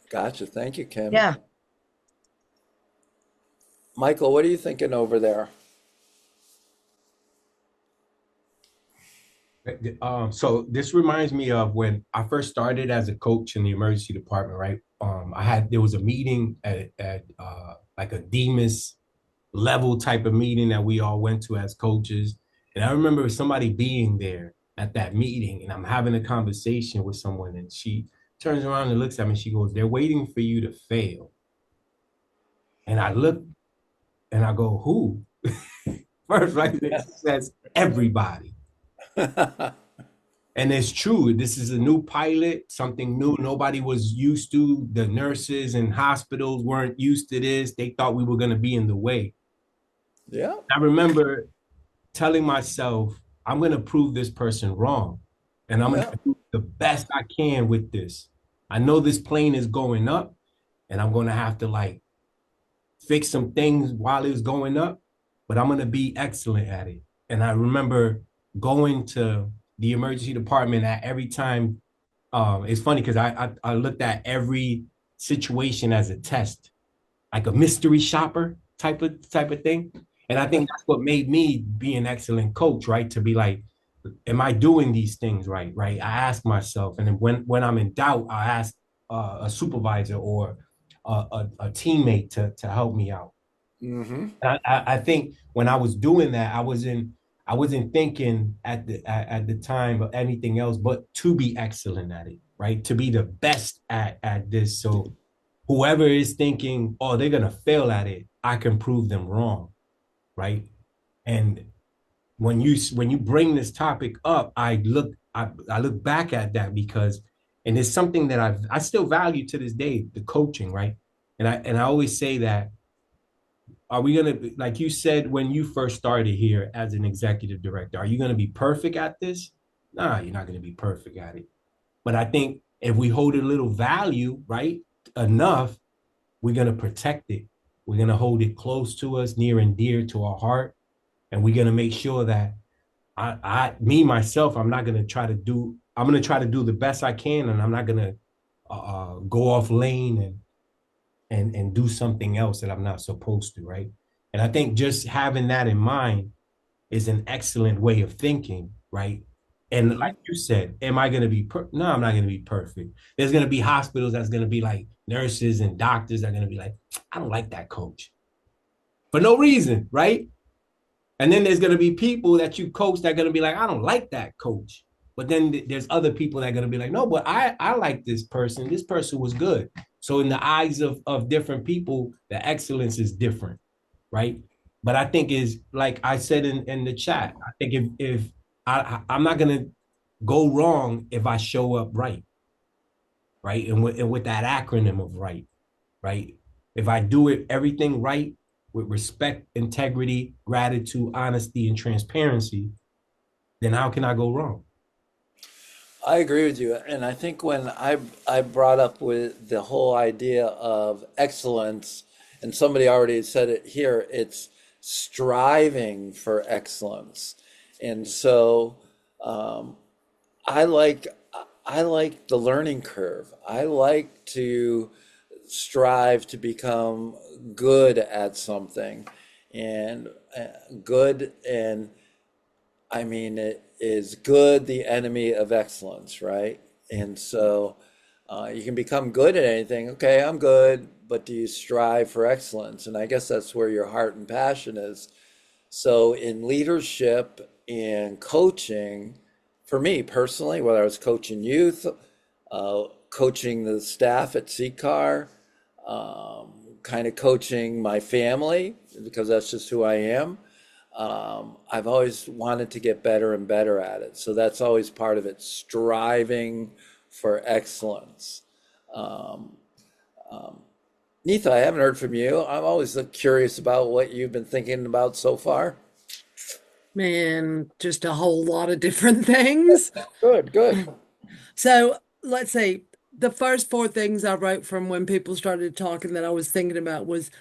Gotcha. Thank you, Kim. Yeah. Michael, what are you thinking over there? So this reminds me of when I first started as a coach in the emergency department, right? There was a meeting at like a DEMIS level type of meeting that we all went to as coaches. And I remember somebody being there at that meeting, and I'm having a conversation with someone, and she turns around and looks at me. She goes, "They're waiting for you to fail." And I look and I go, "Who?" First, right? It says everybody. And it's true. This is a new pilot, something new. Nobody was used to. The nurses and hospitals weren't used to this. They thought we were going to be in the way. Yeah. I remember telling myself, I'm going to prove this person wrong. And I'm going Yeah. to do the best I can with this. I know this plane is going up, and I'm going to have to like fix some things while it's going up, but I'm going to be excellent at it. And I remember going to the emergency department at every time. It's funny because I looked at every situation as a test, like a mystery shopper type of thing. And I think that's what made me be an excellent coach, right? To be like, am I doing these things right? Right. I ask myself, and then when I'm in doubt, I ask a supervisor or a teammate to help me out. Mm-hmm. I think when I was doing that, I wasn't thinking at the time of anything else but to be excellent at it, right? To be the best at this. So whoever is thinking, oh, they're gonna fail at it, I can prove them wrong, right? And when you bring this topic up, I look back at that because, and it's something that I still value to this day, the coaching, right? And I always say that are we gonna be, like you said when you first started here as an executive director, are you gonna be perfect at this? Nah, you're not gonna be perfect at it. But I think if we hold a little value, right, enough, we're gonna protect it. We're gonna hold it close to us, near and dear to our heart, and we're gonna make sure that me myself, I'm not gonna try to do. I'm gonna try to do the best I can, and I'm not gonna go off lane and do something else that I'm not supposed to, right? And I think just having that in mind is an excellent way of thinking, right? And like you said, am I going to be no, I'm not going to be perfect. There's going to be hospitals that's going to be like nurses and doctors that are going to be like, I don't like that coach for no reason, right? And then there's going to be people that you coach that are going to be like, I don't like that coach. But then there's other people that are going to be like, no, but I like this person. This person was good. So in the eyes of different people, the excellence is different, right? But I think is like I said in the chat, I think if I'm not going to go wrong if I show up right, right? And with that acronym of right? If I do it everything right with respect, integrity, gratitude, honesty, and transparency, then how can I go wrong? I agree with you. And I think when I brought up with the whole idea of excellence, and somebody already said it here, it's striving for excellence. And so um, I like I like the learning curve. I like to strive to become good at something, and good, and I mean, it is good the enemy of excellence, right? And so you can become good at anything. Okay, I'm good, but do you strive for excellence? And I guess that's where your heart and passion is. So in leadership and coaching, for me personally, whether I was coaching youth, coaching the staff at CCAR, kind of coaching my family, because that's just who I am. I've always wanted to get better and better at it. So that's always part of it, striving for excellence. Um, um, Neetha, I haven't heard from you. I'm always curious about what you've been thinking about so far. Man, just a whole lot of different things. Good, good. So let's see. The first four things I wrote from when people started talking that I was thinking about was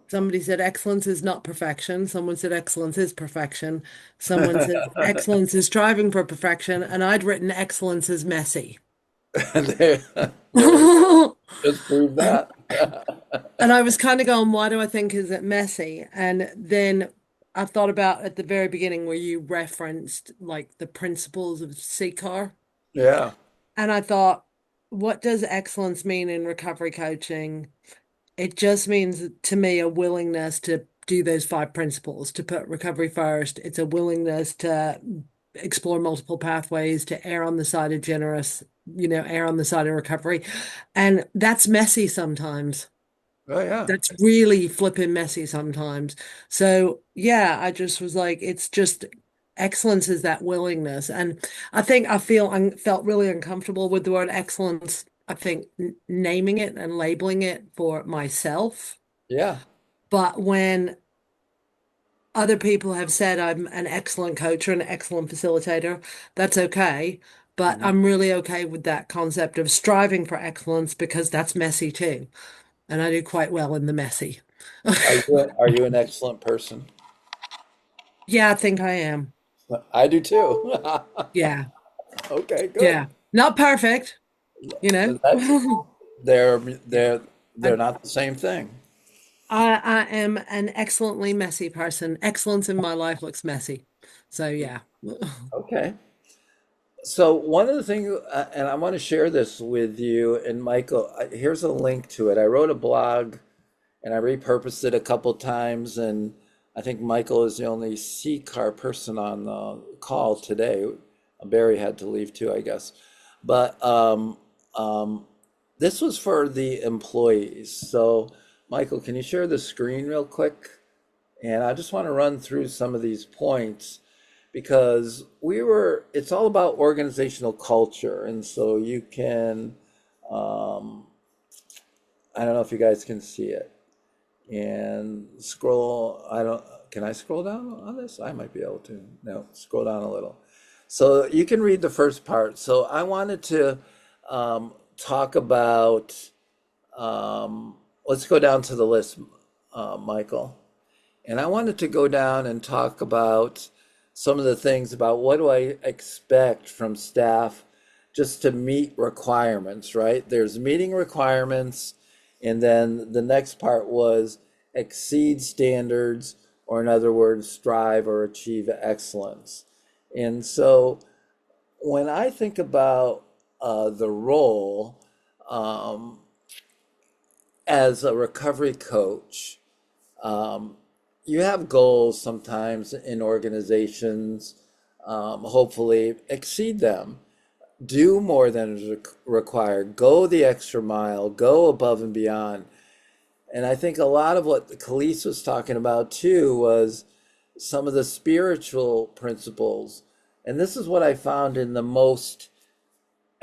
somebody said excellence is not perfection. Someone said excellence is perfection. Someone said excellence is striving for perfection. And I'd written excellence is messy. There, there we go. Just prove that. And I was kind of going, why do I think is it messy? And then I thought about at the very beginning where you referenced like the principles of CCAR. Yeah. And I thought, what does excellence mean in recovery coaching? It just means to me a willingness to do those five principles, to put recovery first. It's a willingness to explore multiple pathways, to err on the side of generous, err on the side of recovery. And that's messy sometimes. Oh, yeah. That's really flipping messy sometimes. So yeah, I just was like, it's just excellence is that willingness. And I think I felt really uncomfortable with the word excellence. I think naming it and labeling it for myself. Yeah. But when other people have said I'm an excellent coach or an excellent facilitator, that's okay. But Mhm. I'm really okay with that concept of striving for excellence because that's messy too. And I do quite well in the messy. Are you an excellent person? Yeah, I think I am. I do too. Yeah, Okay, good. yeah. Not perfect, you know. That's they're they're they're I, not the same thing. I am an excellently messy person. Excellence in my life looks messy. So yeah. Okay. So one of the things, and I want to share this with you and Michael. Here's a link to it. I wrote a blog and I repurposed it a couple times, and I think Michael is the only C-car person on the call today. Barry had to leave too, I guess. But um, this was for the employees. So, Michael, can you share the screen real quick? And I just want to run through some of these points because it's all about organizational culture. And so you can, um, I don't know if you guys can see it. and scroll. I don't, can I scroll down on this? I might be able to. No, scroll down a little. So you can read the first part. So I wanted to talk about, let's go down to the list, Michael. And I wanted to go down and talk about some of the things about what do I expect from staff just to meet requirements, right? There's meeting requirements, and then the next part was exceed standards, or in other words, strive or achieve excellence. And so when I think about the role um, as a recovery coach, um, you have goals sometimes in organizations, hopefully exceed them, do more than is required, go the extra mile, go above and beyond. And I think a lot of what Khalees was talking about too was some of the spiritual principles. And this is what I found in the most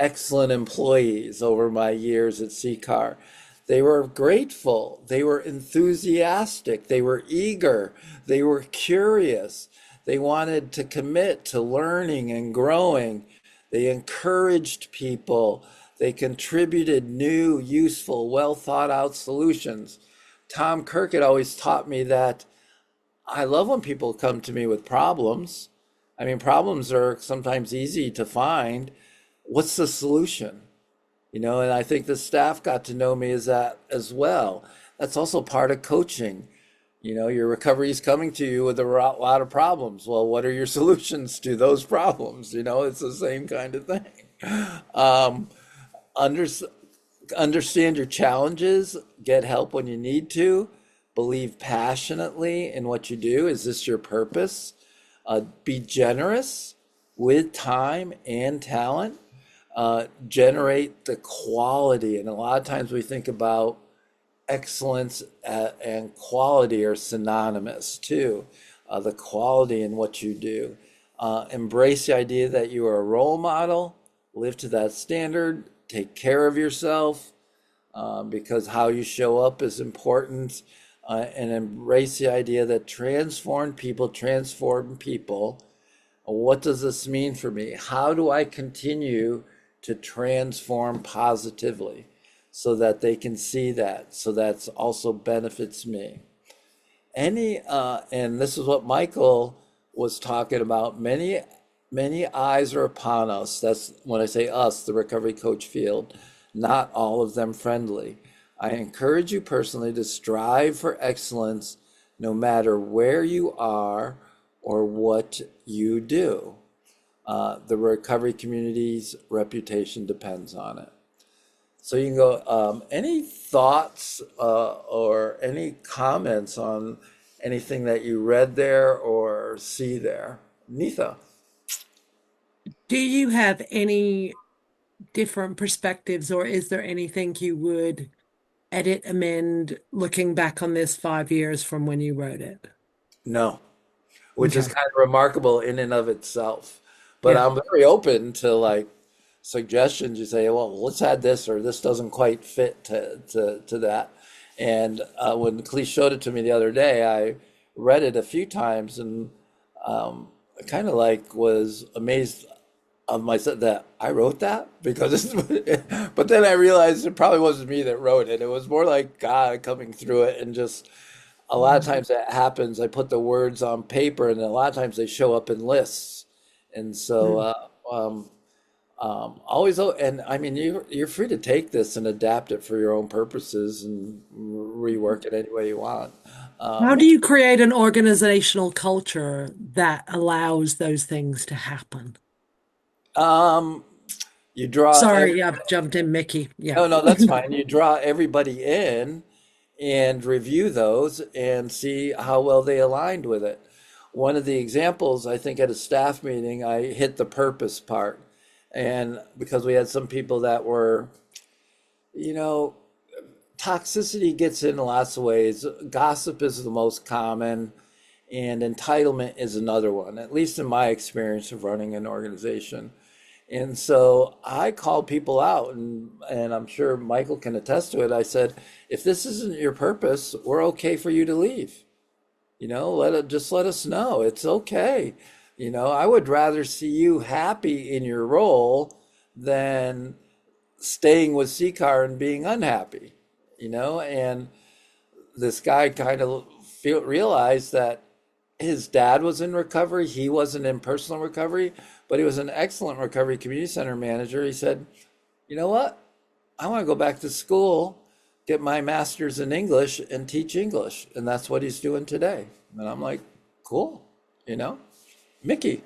excellent employees over my years at CCAR. They were grateful, they were enthusiastic, they were eager, they were curious, they wanted to commit to learning and growing, they encouraged people, they contributed new, useful, well thought out solutions. Tom Kirk had always taught me that I love when people come to me with problems. I mean, problems are sometimes easy to find. What's the solution? And I think the staff got to know me as that as well. That's also part of coaching. Your recovery is coming to you with a lot of problems. Well, what are your solutions to those problems? It's the same kind of thing. Um, under, Understand your challenges, get help when you need to, believe passionately in what you do. Is this your purpose? Be generous with time and talent. Generate the quality. And a lot of times we think about excellence and quality are synonymous too. The quality in what you do. Embrace the idea that you are a role model, live to that standard, take care of yourself, because how you show up is important. And embrace the idea that transform people. What does this mean for me? How do I continue to transform positively so that they can see that? So that's also benefits me. And this is what Michael was talking about. Many eyes are upon us. That's when I say us, the recovery coach field, not all of them friendly. I encourage you personally to strive for excellence no matter where you are or what you do. The recovery community's reputation depends on it. So you can go, any thoughts or any comments on anything that you read there or see there? Neetha. Do you have any different perspectives, or is there anything you would edit, amend, looking back on this 5 years from when you wrote it? No, which is Okay. kind of remarkable in and of itself. But Yeah. I'm very open to like suggestions. You say, well, let's add this, or this doesn't quite fit to that. And when Clee showed it to me the other day, I read it a few times and I kind of like was amazed of myself that I wrote that because but then I realized it probably wasn't me that wrote it. It was more like God coming through it and just a lot of times that happens. I put the words on paper, and a lot of times they show up in lists. And so, Mm. always, and I mean, you're free to take this and adapt it for your own purposes and rework it any way you want. How Um, do you create an organizational culture that allows those things to happen? um, you draw Sorry, I've jumped in, Mickey. Yeah. no, that's fine. You draw everybody in and review those and see how well they aligned with it. One of the examples, I think at a staff meeting, I hit the purpose part. And because we had some people that were, you know, toxicity gets in lots of ways. Gossip is the most common, and entitlement is another one, at least in my experience of running an organization. And so I called people out, and I'm sure Michael can attest to it. I said, if this isn't your purpose, we're okay for you to leave. Just let us know. It's okay. I would rather see you happy in your role than staying with CCAR and being unhappy. And this guy kind of realized that his dad was in recovery. He wasn't in personal recovery, but he was an excellent recovery community center manager. He said, you know what? I want to go back to school, get my master's in English and teach English. And that's what he's doing today. And I'm like, cool, Mickey.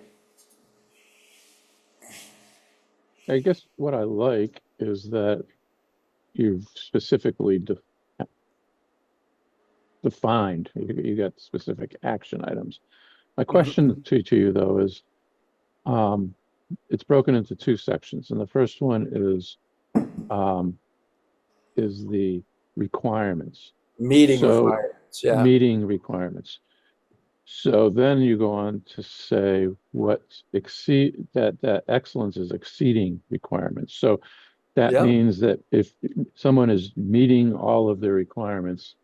I guess what I like is that you've specifically defined, you got specific action items. My question to you though is, it's broken into two sections, and the first one um, is the requirements. Meeting So requirements, yeah. meeting requirements. So then you go on to say what that excellence is exceeding requirements. So that Yep. means that if someone is meeting all of their requirements,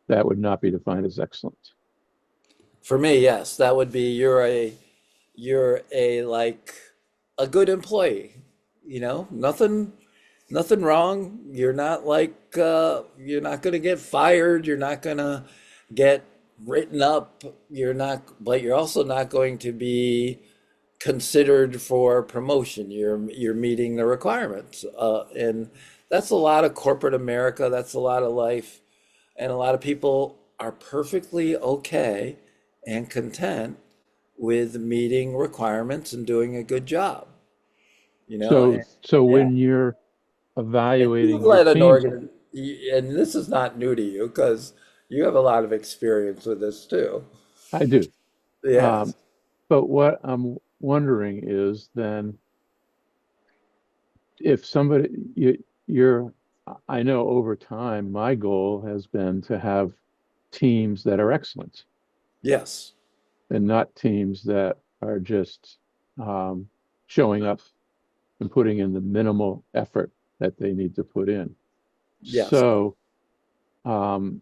that would not be defined as excellent. For me, yes, that would be you're like a good employee. Nothing wrong. You're not like you're not going to get fired. You're not going to get written up. But you're also not going to be considered for promotion. You're meeting the requirements, and that's a lot of corporate America. That's a lot of life, and a lot of people are perfectly okay and content with meeting requirements and doing a good job. So Yeah. when you're And you evaluating your led an teams, and this is not new to you because you have a lot of experience with this too. I do. Yes. But what I'm wondering is then if somebody you're I know over time my goal has been to have teams that are excellent Yes. and not teams that are just showing up and putting in the minimal effort that they need to put in. Yes. So um,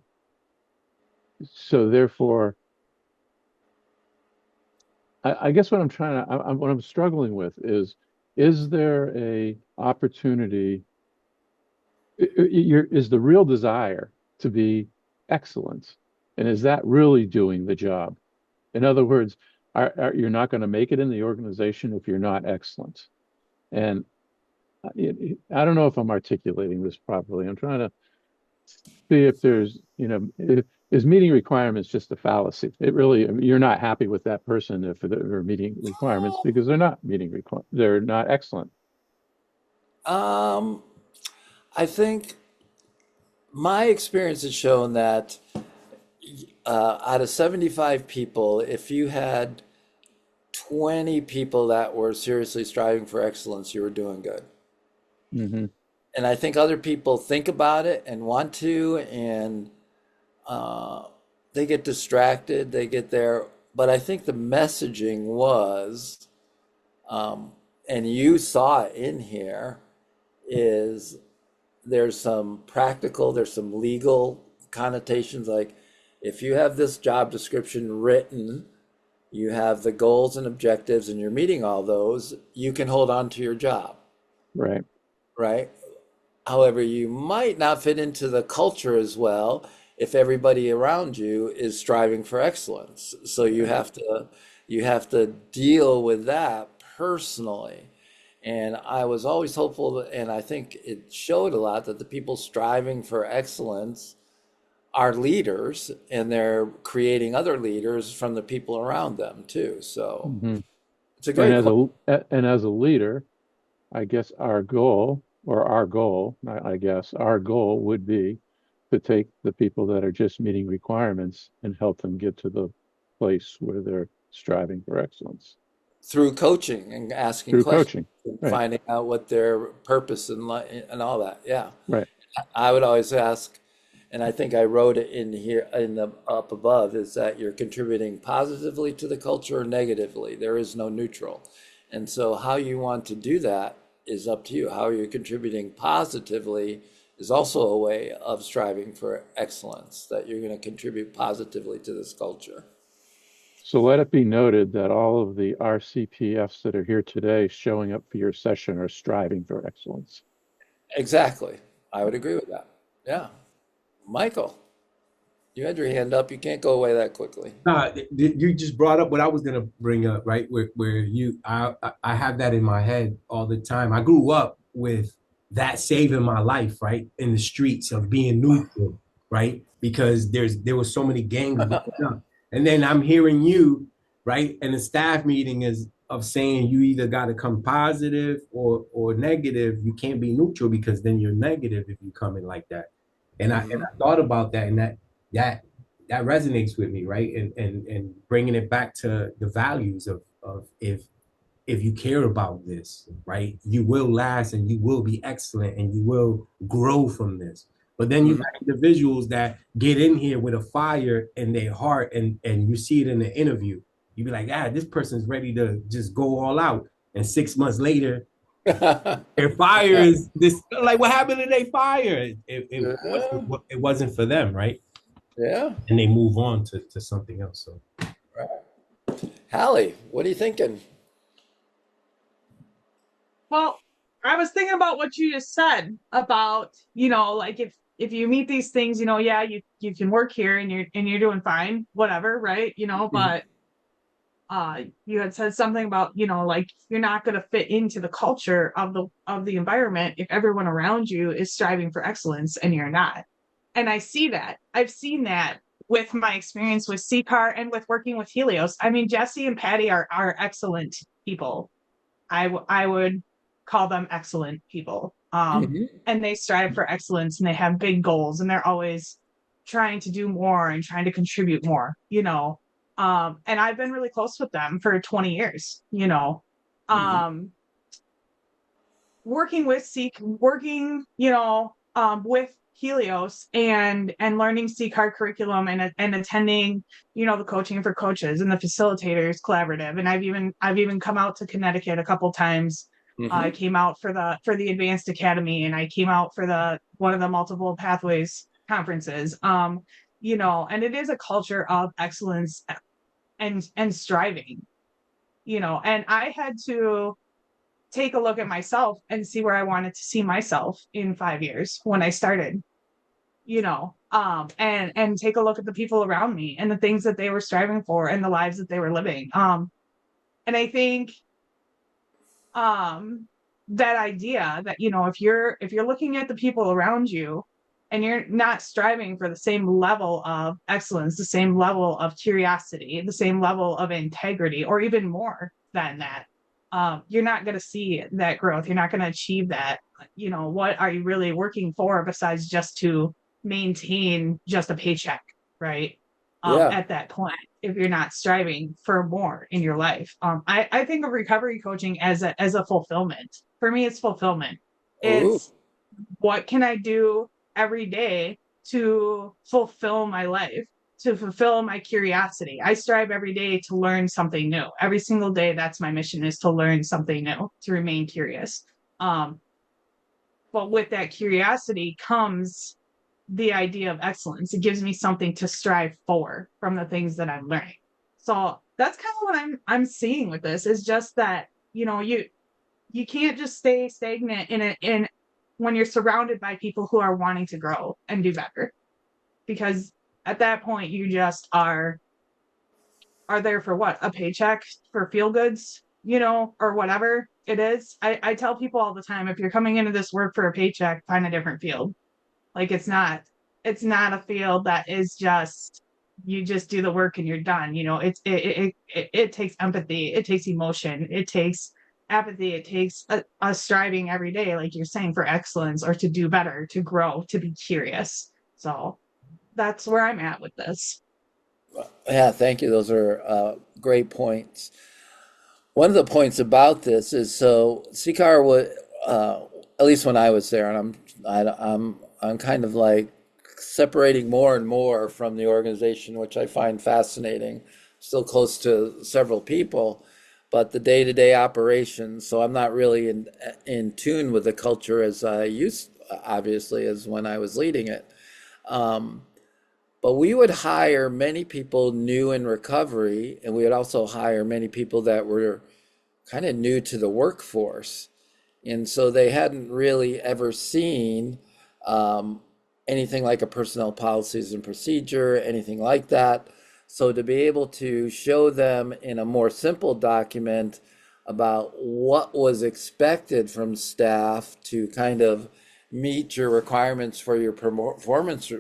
so therefore I guess what I'm trying to what I'm struggling with is there a opportunity is the real desire to be excellent, and is that really doing the job? In other words, you're not going to make it in the organization if you're not excellent. And I don't know if I'm articulating this properly. I'm trying to see if there's, is meeting requirements just a fallacy? It really, I mean, you're not happy with that person if they're meeting requirements because they're not excellent. Um, I think my experience has shown that out of 75 people, if you had 20 people that were seriously striving for excellence, you were doing good. Mm-hmm. And I think other people think about it and want to, and uh, they get distracted, they get there. But I think the messaging was, and you saw it in here, is there's some practical, there's some legal connotations. Like if you have this job description written, you have the goals and objectives, and you're meeting all those, you can hold on to your job, Right. right? However, you might not fit into the culture as well if everybody around you is striving for excellence. So you have to deal with that personally. And I was always hopeful, and I think it showed a lot that the people striving for excellence are leaders, and they're creating other leaders from the people around them too. So Mm-hmm. it's a And great as a leader, I guess our goal would be to take the people that are just meeting requirements and help them get to the place where they're striving for excellence through coaching and asking through questions coaching. and Right. finding out what their purpose and all that. Yeah. Right. I would always ask, and I think I wrote it in here in the up above, is that you're contributing positively to the culture or negatively. There is no neutral. And so how you want to do that is up to you. How you're contributing positively is also a way of striving for excellence, that you're going to contribute positively to this culture. So let it be noted that all of the RCPFs that are here today showing up for your session are striving for excellence. Exactly. I would agree with that. Yeah. Michael, you had your hand up. You can't go away that quickly. You just brought up what I was gonna bring up, right? I have that in my head all the time. I grew up with that saving my life, right? In the streets of being neutral, right? Because there was so many gangs going up. And then I'm hearing you, right? And the staff meeting is of saying you either got to come positive or negative. You can't be neutral because then you're negative if you come in like that. And I thought about that, and that that resonates with me, right? And bringing it back to the values of if you care about this, right, you will last and you will be excellent and you will grow from this. But then you have individuals that get in here with a fire in their heart, and you see it in the interview. You be like, this person's ready to just go all out. And 6 months later, their fire is this, like, what happened to their fire? It wasn't for them, right? Yeah. And they move on to something else. So, Hallie, what are you thinking? Well, I was thinking about what you just said about, like if you meet these things, yeah, you can work here and you're doing fine, whatever, right? But you had said something about, like you're not going to fit into the culture of the environment if everyone around you is striving for excellence and you're not. And I see that. I've seen that with my experience with CCAR and with working with Helios. I mean, Jesse and Patty are excellent people. I would call them excellent people. And they strive for excellence and they have big goals and they're always trying to do more and trying to contribute more, and I've been really close with them for 20 years, working with with Helios and learning CCAR curriculum and attending, the coaching for coaches and the facilitators collaborative. And I've even come out to Connecticut a couple times. I came out for the Advanced Academy, and I came out for one of the multiple pathways conferences. And it is a culture of excellence and striving, and I had to take a look at myself and see where I wanted to see myself in 5 years when I started, and take a look at the people around me and the things that they were striving for and the lives that they were living. And I think that idea that, if you're looking at the people around you and you're not striving for the same level of excellence, the same level of curiosity, the same level of integrity, or even more than that, you're not going to see that growth. You're not going to achieve that. What are you really working for besides just to maintain just a paycheck, right? At that point, if you're not striving for more in your life. I think of recovery coaching as a fulfillment. For me, it's fulfillment. It's what can I do every day to fulfill my life, to fulfill my curiosity. I strive every day to learn something new. Every single day, that's my mission, is to learn something new, to remain curious. But with that curiosity comes the idea of excellence. It gives me something to strive for from the things that I'm learning. So that's kind of what I'm seeing with this, is just that, you can't just stay stagnant in when you're surrounded by people who are wanting to grow and do better. Because at that point you just are there for what? A paycheck, for feel goods, or whatever it is. I tell people all the time, if you're coming into this work for a paycheck, find a different field. Like it's not a field that is just, you just do the work and you're done. It takes empathy, it takes emotion, it takes apathy, it takes a striving every day, like you're saying, for excellence, or to do better, to grow, to be curious. So that's where I'm at with this. Yeah, thank you. Those are great points. One of the points about this is, so CCAR was, at least when I was there, and I'm kind of like separating more and more from the organization, which I find fascinating. Still close to several people, but the day-to-day operations. So I'm not really in tune with the culture as I used, obviously, as when I was leading it. Um, but we would hire many people new in recovery, and we would also hire many people that were kind of new to the workforce. And so they hadn't really ever seen um, anything like a personnel policies and procedure, anything like that. So to be able to show them in a more simple document about what was expected from staff to kind of meet your requirements for your performance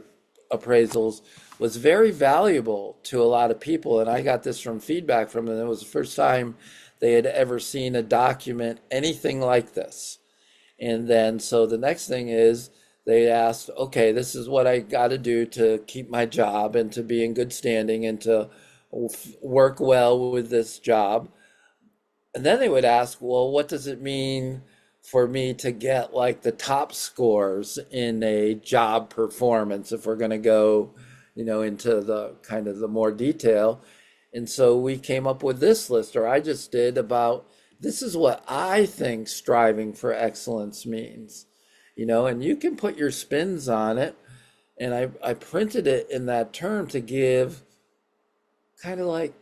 appraisals was very valuable to a lot of people. And I got this from feedback from them. It was the first time they had ever seen a document anything like this. And then, so the next thing is they asked, okay, this is what I got to do to keep my job and to be in good standing and to work well with this job. And then they would ask, well, what does it mean for me to get like the top scores in a job performance if we're going to go, into the kind of the more detail. And so we came up with this list, or I just did, about this is what I think striving for excellence means, and you can put your spins on it. And I printed it in that term to give kind of like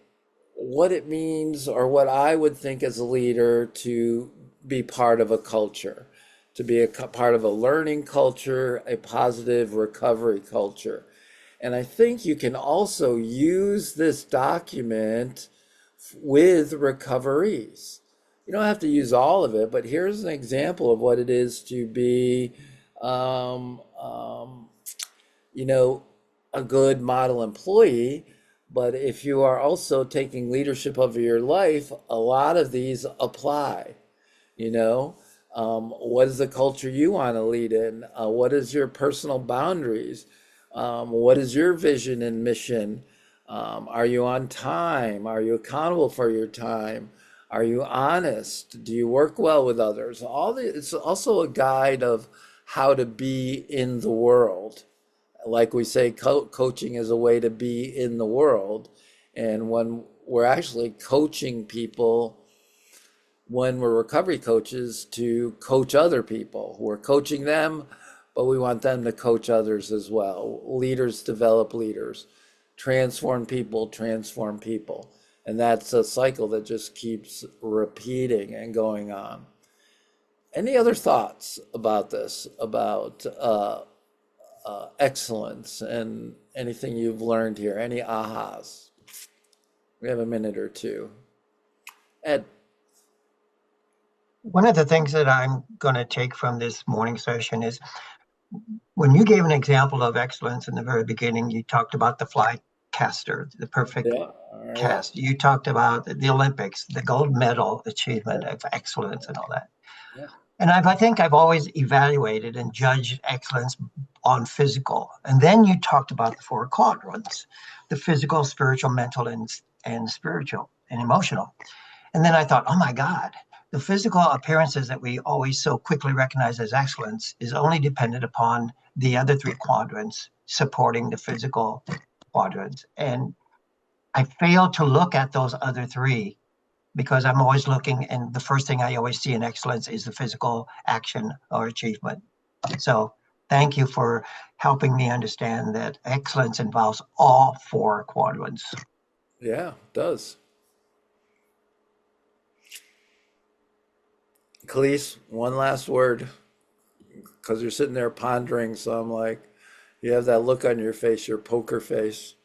what it means, or what I would think as a leader to be part of a culture, to be a part of a learning culture, a positive recovery culture. And I think you can also use this document with recoveries. You don't have to use all of it, but here's an example of what it is to be, um, um, you know, a good model employee. But if you are also taking leadership over your life, a lot of these apply. You know, what is the culture you want to lead in? What is your personal boundaries? What is your vision and mission? Are you on time? Are you accountable for your time? Are you honest? Do you work well with others? It's also a guide of how to be in the world. Like we say, coaching is a way to be in the world. And when we're actually coaching people, when we're recovery coaches, to coach other people, we're coaching them, but we want them to coach others as well. Leaders develop leaders, transform people, transform people. And that's a cycle that just keeps repeating and going on. Any other thoughts about this, about excellence, and anything you've learned here? Any ahas? We have a minute or two. Ed. One of the things that I'm going to take from this morning session is when you gave an example of excellence in the very beginning, you talked about the fly caster, the perfect cast. You talked about the Olympics, the gold medal achievement of excellence and all that. Yeah. And I think I've always evaluated and judged excellence on physical. And then you talked about the four quadrants, the physical, spiritual, mental, and spiritual and emotional. And then I thought, oh my God, the physical appearances that we always so quickly recognize as excellence is only dependent upon the other three quadrants supporting the physical quadrants. And I fail to look at those other three because I'm always looking, and the first thing I always see in excellence is the physical action or achievement. So thank you for helping me understand that excellence involves all four quadrants. Yeah, it does. Khalees, one last word, because you're sitting there pondering. So I'm like, you have that look on your face, your poker face.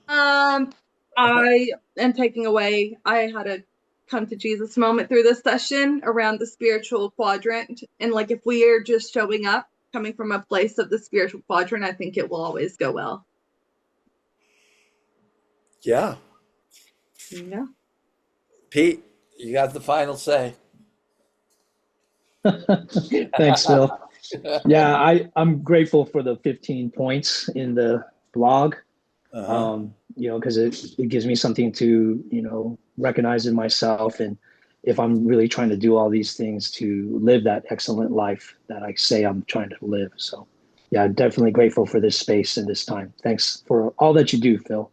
I am taking away. I had a come to Jesus moment through this session around the spiritual quadrant. And like if we are just showing up, coming from a place of the spiritual quadrant, I think it will always go well. Yeah. Yeah. Pete, you got the final say. Thanks, Phil. Yeah, I'm grateful for the 15 points in the blog. Because it gives me something to, recognize in myself. And if I'm really trying to do all these things to live that excellent life that I say I'm trying to live. So yeah, definitely grateful for this space and this time. Thanks for all that you do, Phil.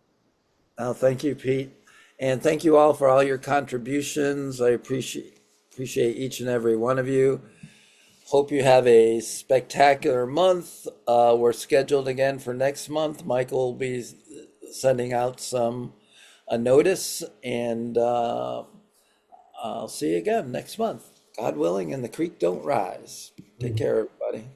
Oh, thank you, Pete. And thank you all for all your contributions. I appreciate each and every one of you. Hope you have a spectacular month. We're scheduled again for next month. Michael will be sending out a notice, and I'll see you again next month, God willing, and the creek don't rise. Take care, everybody.